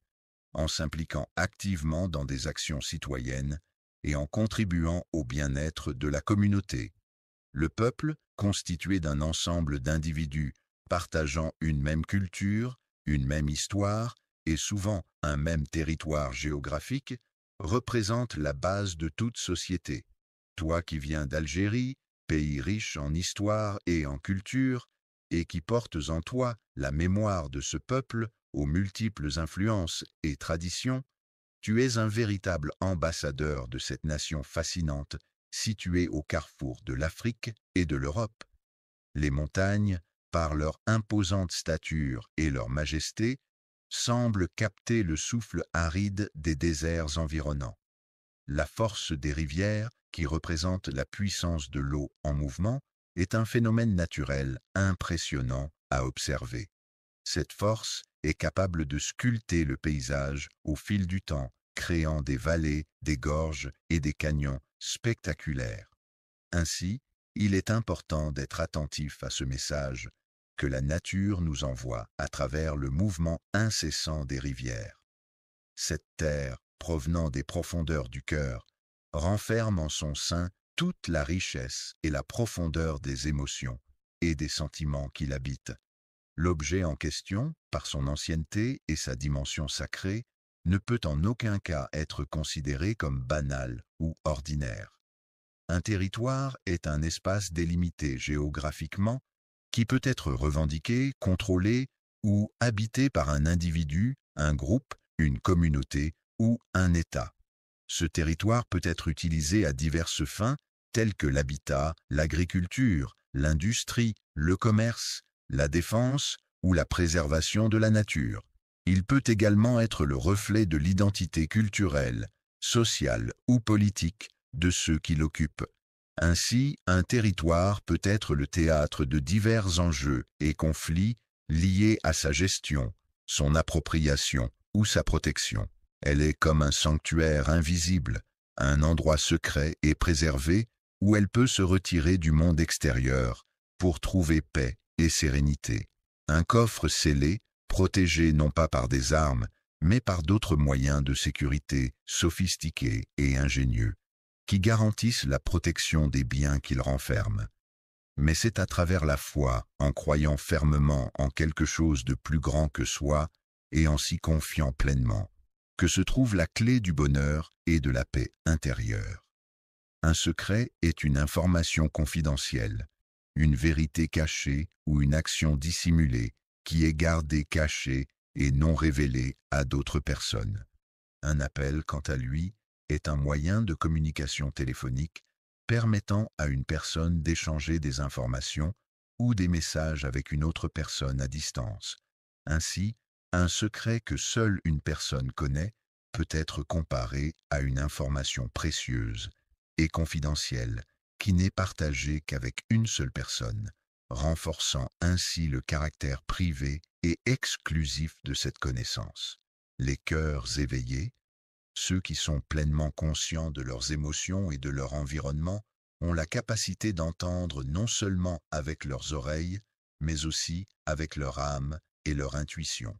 en s'impliquant activement dans des actions citoyennes et en contribuant au bien-être de la communauté. Le peuple, constitué d'un ensemble d'individus partageant une même culture, une même histoire et souvent un même territoire géographique, représente la base de toute société. Toi qui viens d'Algérie, pays riche en histoire et en culture, et qui portes en toi la mémoire de ce peuple aux multiples influences et traditions, tu es un véritable ambassadeur de cette nation fascinante située au carrefour de l'Afrique et de l'Europe. Les montagnes, par leur imposante stature et leur majesté, semblent capter le souffle aride des déserts environnants. La force des rivières, qui représente la puissance de l'eau en mouvement, est un phénomène naturel impressionnant à observer. Cette force est capable de sculpter le paysage au fil du temps, créant des vallées, des gorges et des canyons spectaculaires. Ainsi, il est important d'être attentif à ce message que la nature nous envoie à travers le mouvement incessant des rivières. Cette terre, provenant des profondeurs du cœur, renferme en son sein toute la richesse et la profondeur des émotions et des sentiments qui l'habitent. L'objet en question, par son ancienneté et sa dimension sacrée, ne peut en aucun cas être considéré comme banal ou ordinaire. Un territoire est un espace délimité géographiquement qui peut être revendiqué, contrôlé ou habité par un individu, un groupe, une communauté ou un État. Ce territoire peut être utilisé à diverses fins, telles que l'habitat, l'agriculture, l'industrie, le commerce, la défense ou la préservation de la nature. Il peut également être le reflet de l'identité culturelle, sociale ou politique de ceux qui l'occupent. Ainsi, un territoire peut être le théâtre de divers enjeux et conflits liés à sa gestion, son appropriation ou sa protection. Elle est comme un sanctuaire invisible, un endroit secret et préservé où elle peut se retirer du monde extérieur pour trouver paix et sérénité. Un coffre scellé, protégé non pas par des armes, mais par d'autres moyens de sécurité sophistiqués et ingénieux, qui garantissent la protection des biens qu'il renferme. Mais c'est à travers la foi, en croyant fermement en quelque chose de plus grand que soi et en s'y confiant pleinement, que se trouve la clé du bonheur et de la paix intérieure. Un secret est une information confidentielle, une vérité cachée ou une action dissimulée qui est gardée cachée et non révélée à d'autres personnes. Un appel, quant à lui, est un moyen de communication téléphonique permettant à une personne d'échanger des informations ou des messages avec une autre personne à distance. Ainsi, un secret que seule une personne connaît peut être comparé à une information précieuse et confidentielle qui n'est partagée qu'avec une seule personne, renforçant ainsi le caractère privé et exclusif de cette connaissance. Les cœurs éveillés, ceux qui sont pleinement conscients de leurs émotions et de leur environnement, ont la capacité d'entendre non seulement avec leurs oreilles, mais aussi avec leur âme et leur intuition.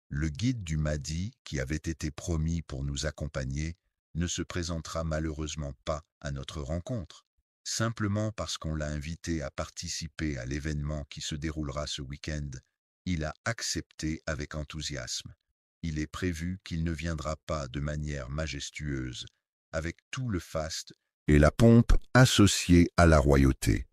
Le guide du Mahdi, qui avait été promis pour nous accompagner, ne se présentera malheureusement pas à notre rencontre, simplement parce qu'on l'a invité à participer à l'événement qui se déroulera ce week-end. Il a accepté avec enthousiasme. Il est prévu qu'il ne viendra pas de manière majestueuse, avec tout le faste et la pompe associée à la royauté.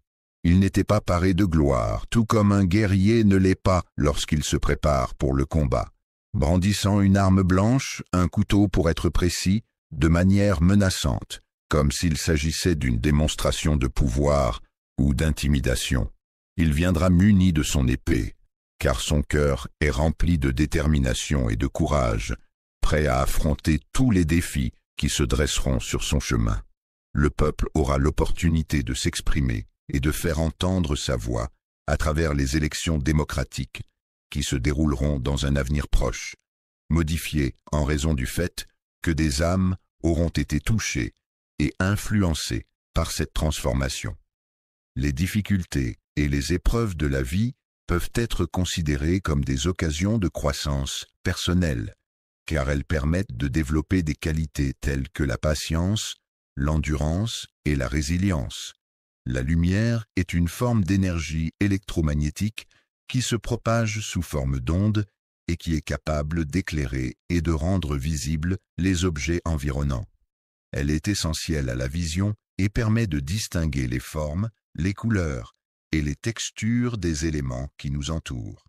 Il n'était pas paré de gloire, tout comme un guerrier ne l'est pas lorsqu'il se prépare pour le combat. Brandissant une arme blanche, un couteau pour être précis, de manière menaçante, comme s'il s'agissait d'une démonstration de pouvoir ou d'intimidation. Il viendra muni de son épée, car son cœur est rempli de détermination et de courage, prêt à affronter tous les défis qui se dresseront sur son chemin. Le peuple aura l'opportunité de s'exprimer et de faire entendre sa voix à travers les élections démocratiques qui se dérouleront dans un avenir proche, modifiées en raison du fait que des âmes auront été touchées et influencées par cette transformation. Les difficultés et les épreuves de la vie peuvent être considérées comme des occasions de croissance personnelle, car elles permettent de développer des qualités telles que la patience, l'endurance et la résilience. La lumière est une forme d'énergie électromagnétique qui se propage sous forme d'ondes et qui est capable d'éclairer et de rendre visibles les objets environnants. Elle est essentielle à la vision et permet de distinguer les formes, les couleurs et les textures des éléments qui nous entourent.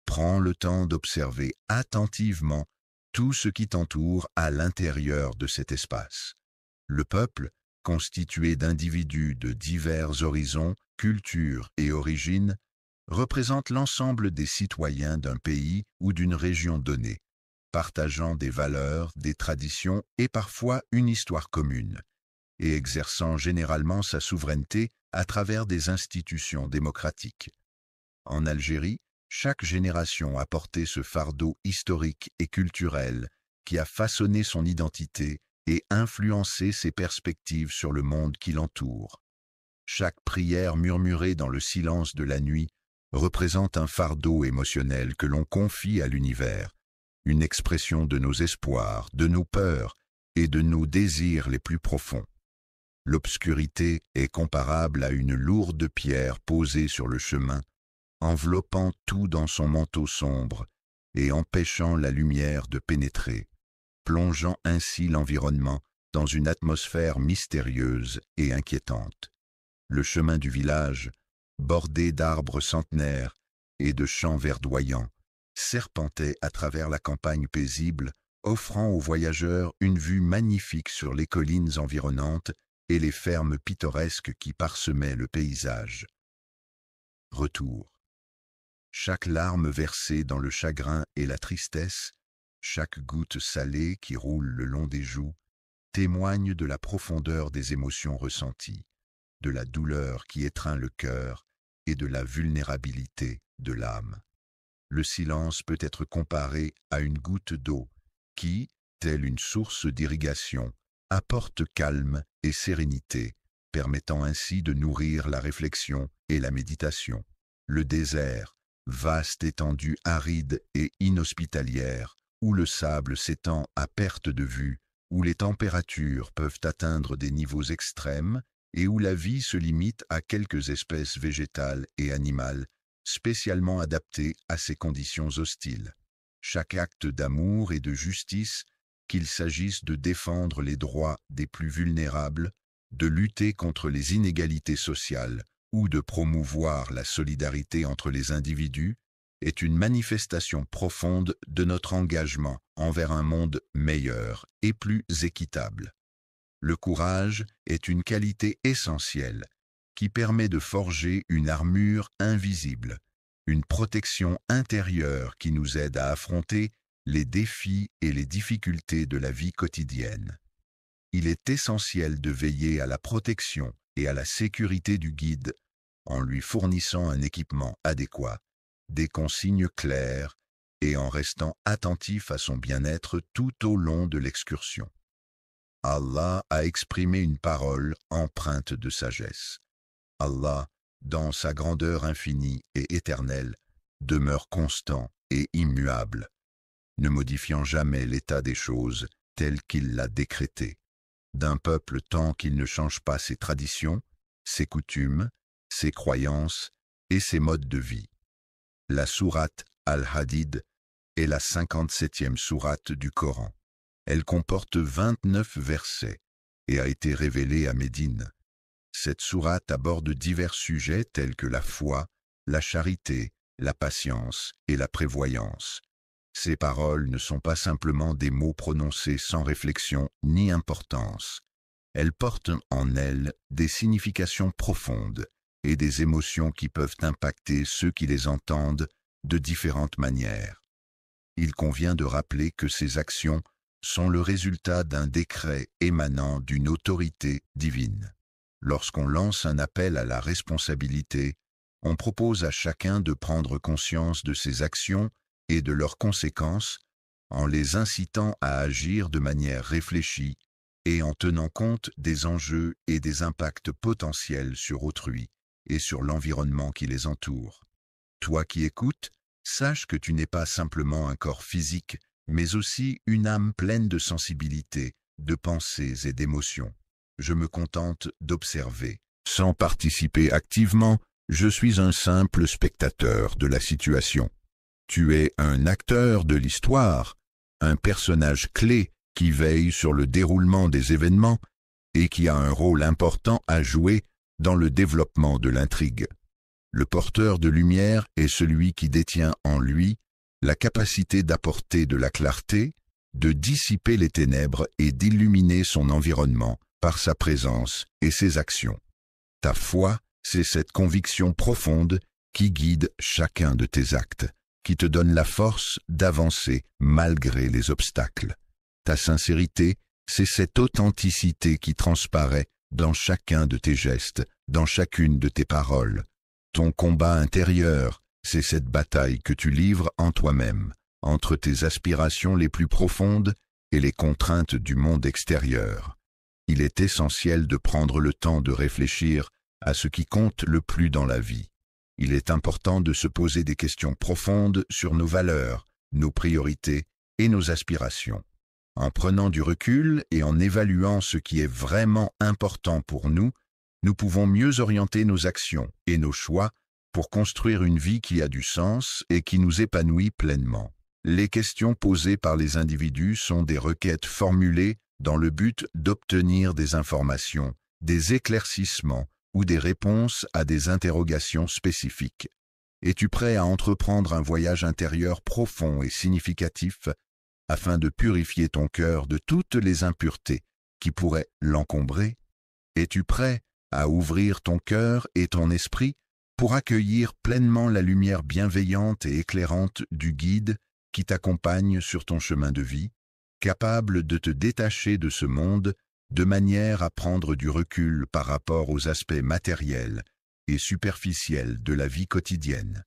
Prends le temps d'observer attentivement tout ce qui t'entoure à l'intérieur de cet espace. Le peuple, constitué d'individus de divers horizons, cultures et origines, représente l'ensemble des citoyens d'un pays ou d'une région donnée, partageant des valeurs, des traditions et parfois une histoire commune, et exerçant généralement sa souveraineté à travers des institutions démocratiques. En Algérie, chaque génération a porté ce fardeau historique et culturel qui a façonné son identité et influencé ses perspectives sur le monde qui l'entoure. Chaque prière murmurée dans le silence de la nuit représente un fardeau émotionnel que l'on confie à l'univers, une expression de nos espoirs, de nos peurs et de nos désirs les plus profonds. L'obscurité est comparable à une lourde pierre posée sur le chemin, enveloppant tout dans son manteau sombre et empêchant la lumière de pénétrer, plongeant ainsi l'environnement dans une atmosphère mystérieuse et inquiétante. Le chemin du village, bordé d'arbres centenaires et de champs verdoyants, serpentait à travers la campagne paisible, offrant aux voyageurs une vue magnifique sur les collines environnantes et les fermes pittoresques qui parsemaient le paysage. Retour. Chaque larme versée dans le chagrin et la tristesse, chaque goutte salée qui roule le long des joues, témoigne de la profondeur des émotions ressenties, de la douleur qui étreint le cœur et de la vulnérabilité de l'âme. Le silence peut être comparé à une goutte d'eau qui, telle une source d'irrigation, apporte calme et sérénité, permettant ainsi de nourrir la réflexion et la méditation. Le désert, vaste étendue aride et inhospitalière, où le sable s'étend à perte de vue, où les températures peuvent atteindre des niveaux extrêmes et où la vie se limite à quelques espèces végétales et animales spécialement adaptées à ces conditions hostiles. Chaque acte d'amour et de justice, qu'il s'agisse de défendre les droits des plus vulnérables, de lutter contre les inégalités sociales ou de promouvoir la solidarité entre les individus, est une manifestation profonde de notre engagement envers un monde meilleur et plus équitable. Le courage est une qualité essentielle qui permet de forger une armure invisible, une protection intérieure qui nous aide à affronter les défis et les difficultés de la vie quotidienne. Il est essentiel de veiller à la protection et à la sécurité du guide en lui fournissant un équipement adéquat, des consignes claires et en restant attentif à son bien-être tout au long de l'excursion. Allah a exprimé une parole empreinte de sagesse. Allah, dans sa grandeur infinie et éternelle, demeure constant et immuable, ne modifiant jamais l'état des choses tel qu'il l'a décrété, d'un peuple tant qu'il ne change pas ses traditions, ses coutumes, ses croyances et ses modes de vie. La sourate Al-Hadid est la 57e sourate du Coran. Elle comporte 29 versets et a été révélée à Médine. Cette sourate aborde divers sujets tels que la foi, la charité, la patience et la prévoyance. Ces paroles ne sont pas simplement des mots prononcés sans réflexion ni importance. Elles portent en elles des significations profondes et des émotions qui peuvent impacter ceux qui les entendent de différentes manières. Il convient de rappeler que ces actions sont le résultat d'un décret émanant d'une autorité divine. Lorsqu'on lance un appel à la responsabilité, on propose à chacun de prendre conscience de ses actions et de leurs conséquences en les incitant à agir de manière réfléchie et en tenant compte des enjeux et des impacts potentiels sur autrui et sur l'environnement qui les entoure. Toi qui écoutes, sache que tu n'es pas simplement un corps physique, mais aussi une âme pleine de sensibilité, de pensées et d'émotions. Je me contente d'observer. Sans participer activement, je suis un simple spectateur de la situation. Tu es un acteur de l'histoire, un personnage clé qui veille sur le déroulement des événements et qui a un rôle important à jouer dans le développement de l'intrigue. Le porteur de lumière est celui qui détient en lui la capacité d'apporter de la clarté, de dissiper les ténèbres et d'illuminer son environnement par sa présence et ses actions. Ta foi, c'est cette conviction profonde qui guide chacun de tes actes, qui te donne la force d'avancer malgré les obstacles. Ta sincérité, c'est cette authenticité qui transparaît dans chacun de tes gestes, dans chacune de tes paroles. Ton combat intérieur, c'est cette bataille que tu livres en toi-même, entre tes aspirations les plus profondes et les contraintes du monde extérieur. Il est essentiel de prendre le temps de réfléchir à ce qui compte le plus dans la vie. Il est important de se poser des questions profondes sur nos valeurs, nos priorités et nos aspirations. En prenant du recul et en évaluant ce qui est vraiment important pour nous, nous pouvons mieux orienter nos actions et nos choix pour construire une vie qui a du sens et qui nous épanouit pleinement. Les questions posées par les individus sont des requêtes formulées dans le but d'obtenir des informations, des éclaircissements ou des réponses à des interrogations spécifiques. Es-tu prêt à entreprendre un voyage intérieur profond et significatif afin de purifier ton cœur de toutes les impuretés qui pourraient l'encombrer? Es-tu prêt à ouvrir ton cœur et ton esprit pour accueillir pleinement la lumière bienveillante et éclairante du guide qui t'accompagne sur ton chemin de vie, capable de te détacher de ce monde de manière à prendre du recul par rapport aux aspects matériels et superficiels de la vie quotidienne.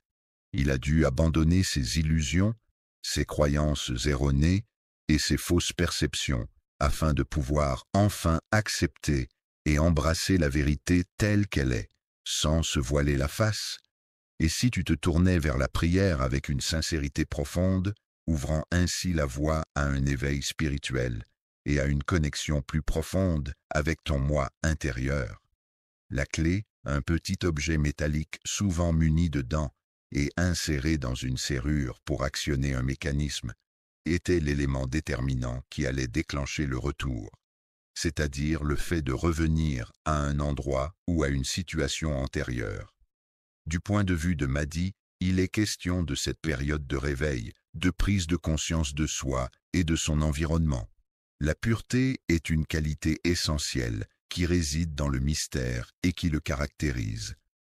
Il a dû abandonner ses illusions, ses croyances erronées et ses fausses perceptions afin de pouvoir enfin accepter et embrasser la vérité telle qu'elle est, sans se voiler la face. Et si tu te tournais vers la prière avec une sincérité profonde, ouvrant ainsi la voie à un éveil spirituel et à une connexion plus profonde avec ton moi intérieur. La clé, un petit objet métallique souvent muni de dents et inséré dans une serrure pour actionner un mécanisme, était l'élément déterminant qui allait déclencher le retour, c'est-à-dire le fait de revenir à un endroit ou à une situation antérieure. Du point de vue de Mahdi, il est question de cette période de réveil, de prise de conscience de soi et de son environnement. La pureté est une qualité essentielle qui réside dans le mystère et qui le caractérise.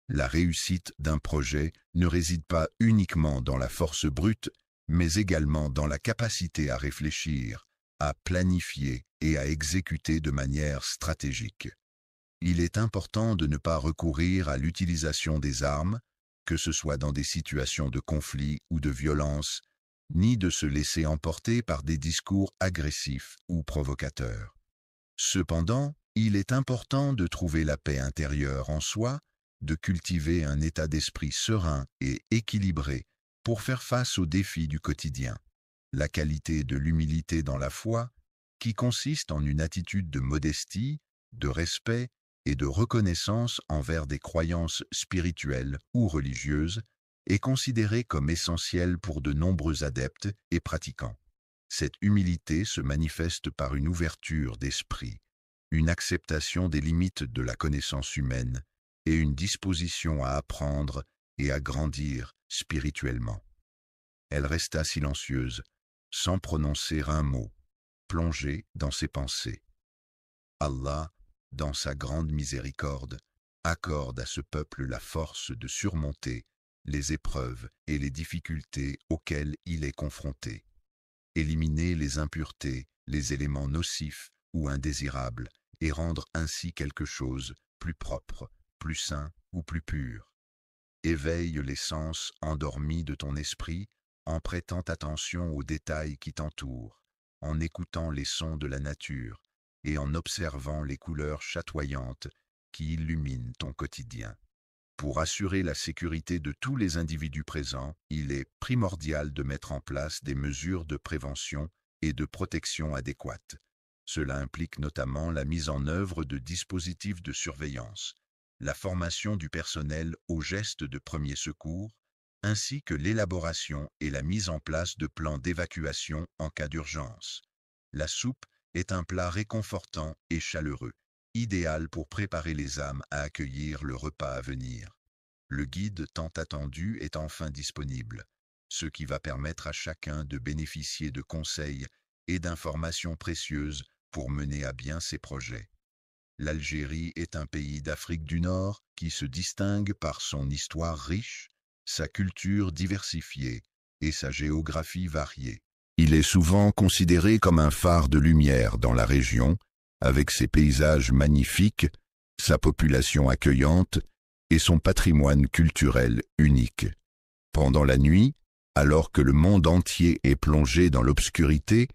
La réussite d'un projet ne réside pas uniquement dans la force brute, mais également dans la capacité à réfléchir, à planifier et à exécuter de manière stratégique. Il est important de ne pas recourir à l'utilisation des armes, que ce soit dans des situations de conflit ou de violence, ni de se laisser emporter par des discours agressifs ou provocateurs. Cependant, il est important de trouver la paix intérieure en soi, de cultiver un état d'esprit serein et équilibré pour faire face aux défis du quotidien. La qualité de l'humilité dans la foi, qui consiste en une attitude de modestie, de respect et de reconnaissance envers des croyances spirituelles ou religieuses, est considérée comme essentielle pour de nombreux adeptes et pratiquants. Cette humilité se manifeste par une ouverture d'esprit, une acceptation des limites de la connaissance humaine et une disposition à apprendre et à grandir spirituellement. Elle resta silencieuse, sans prononcer un mot, plongée dans ses pensées. Allah, dans sa grande miséricorde, accorde à ce peuple la force de surmonter les épreuves et les difficultés auxquelles il est confronté. Éliminer les impuretés, les éléments nocifs ou indésirables, et rendre ainsi quelque chose plus propre, plus sain ou plus pur. Éveille les sens endormis de ton esprit en prêtant attention aux détails qui t'entourent, en écoutant les sons de la nature et en observant les couleurs chatoyantes qui illuminent ton quotidien. Pour assurer la sécurité de tous les individus présents, il est primordial de mettre en place des mesures de prévention et de protection adéquates. Cela implique notamment la mise en œuvre de dispositifs de surveillance, la formation du personnel aux gestes de premier secours, ainsi que l'élaboration et la mise en place de plans d'évacuation en cas d'urgence. La soupe est un plat réconfortant et chaleureux, idéal pour préparer les âmes à accueillir le repas à venir. Le guide tant attendu est enfin disponible, ce qui va permettre à chacun de bénéficier de conseils et d'informations précieuses pour mener à bien ses projets. L'Algérie est un pays d'Afrique du Nord qui se distingue par son histoire riche, sa culture diversifiée et sa géographie variée. Il est souvent considéré comme un phare de lumière dans la région, avec ses paysages magnifiques, sa population accueillante et son patrimoine culturel unique. Pendant la nuit, alors que le monde entier est plongé dans l'obscurité,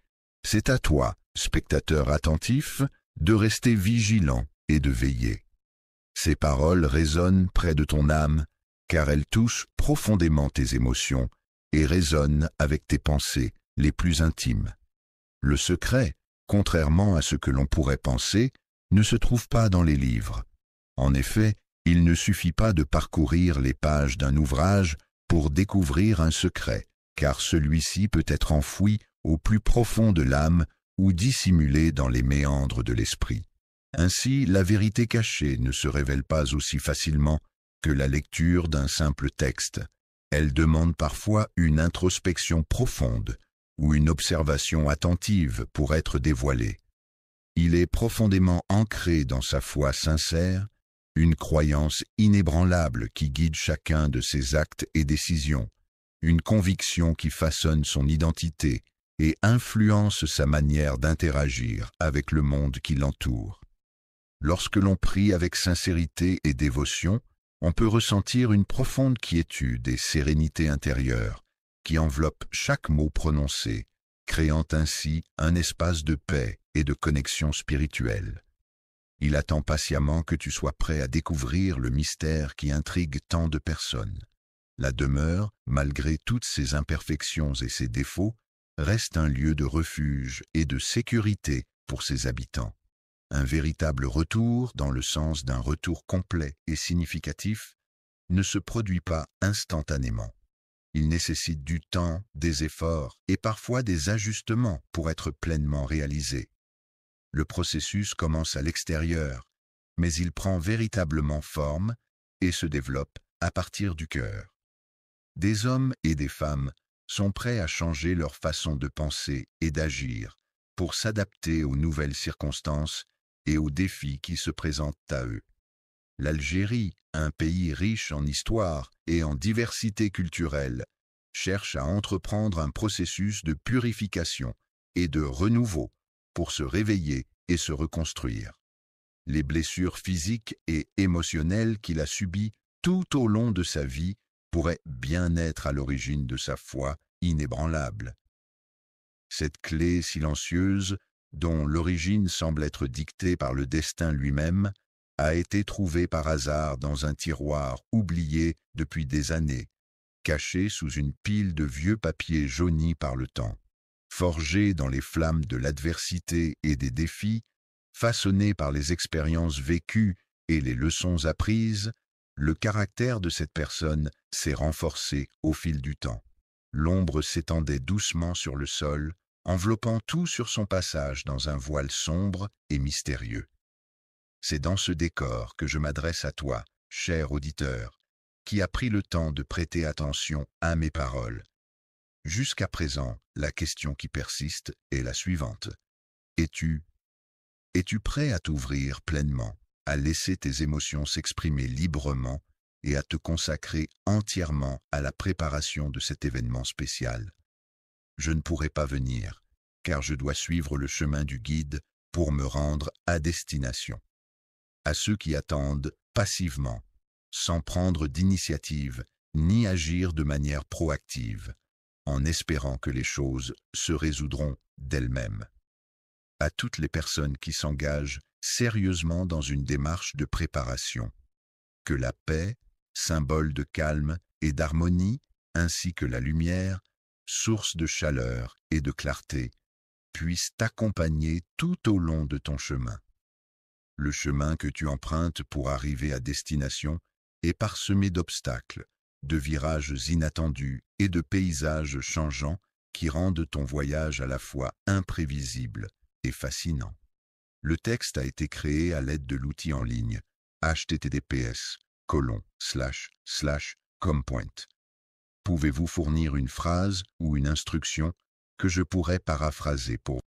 c'est à toi, spectateur attentif, de rester vigilant et de veiller. Ces paroles résonnent près de ton âme, car elles touchent profondément tes émotions et résonnent avec tes pensées les plus intimes. Le secret, contrairement à ce que l'on pourrait penser, ne se trouve pas dans les livres. En effet, il ne suffit pas de parcourir les pages d'un ouvrage pour découvrir un secret, car celui-ci peut être enfoui au plus profond de l'âme ou dissimulé dans les méandres de l'esprit. Ainsi, la vérité cachée ne se révèle pas aussi facilement que la lecture d'un simple texte. Elle demande parfois une introspection profonde ou une observation attentive pour être dévoilée. Il est profondément ancré dans sa foi sincère une croyance inébranlable qui guide chacun de ses actes et décisions, une conviction qui façonne son identité et influence sa manière d'interagir avec le monde qui l'entoure. Lorsque l'on prie avec sincérité et dévotion, on peut ressentir une profonde quiétude et sérénité intérieure qui enveloppe chaque mot prononcé, créant ainsi un espace de paix et de connexion spirituelle. Il attend patiemment que tu sois prêt à découvrir le mystère qui intrigue tant de personnes. La demeure, malgré toutes ses imperfections et ses défauts, reste un lieu de refuge et de sécurité pour ses habitants. Un véritable retour, dans le sens d'un retour complet et significatif, ne se produit pas instantanément. Il nécessite du temps, des efforts et parfois des ajustements pour être pleinement réalisé. Le processus commence à l'extérieur, mais il prend véritablement forme et se développe à partir du cœur. Des hommes et des femmes sont prêts à changer leur façon de penser et d'agir pour s'adapter aux nouvelles circonstances et aux défis qui se présentent à eux. L'Algérie, un pays riche en histoire et en diversité culturelle, cherche à entreprendre un processus de purification et de renouveau pour se réveiller et se reconstruire. Les blessures physiques et émotionnelles qu'il a subies tout au long de sa vie pourraient bien être à l'origine de sa foi inébranlable. Cette clé silencieuse, dont l'origine semble être dictée par le destin lui-même, a été trouvée par hasard dans un tiroir oublié depuis des années, caché sous une pile de vieux papiers jaunis par le temps. Forgé dans les flammes de l'adversité et des défis, façonné par les expériences vécues et les leçons apprises, le caractère de cette personne s'est renforcé au fil du temps. L'ombre s'étendait doucement sur le sol, enveloppant tout sur son passage dans un voile sombre et mystérieux. C'est dans ce décor que je m'adresse à toi, cher auditeur, qui as pris le temps de prêter attention à mes paroles. Jusqu'à présent, la question qui persiste est la suivante. Es-tu prêt à t'ouvrir pleinement, à laisser tes émotions s'exprimer librement et à te consacrer entièrement à la préparation de cet événement spécial? Je ne pourrai pas venir, car je dois suivre le chemin du guide pour me rendre à destination. À ceux qui attendent passivement, sans prendre d'initiative ni agir de manière proactive, en espérant que les choses se résoudront d'elles-mêmes. À toutes les personnes qui s'engagent sérieusement dans une démarche de préparation, que la paix, symbole de calme et d'harmonie, ainsi que la lumière, source de chaleur et de clarté, puissent t'accompagner tout au long de ton chemin. Le chemin que tu empruntes pour arriver à destination est parsemé d'obstacles, de virages inattendus et de paysages changeants qui rendent ton voyage à la fois imprévisible et fascinant. Le texte a été créé à l'aide de l'outil en ligne https://compoint. Pouvez-vous fournir une phrase ou une instruction que je pourrais paraphraser pour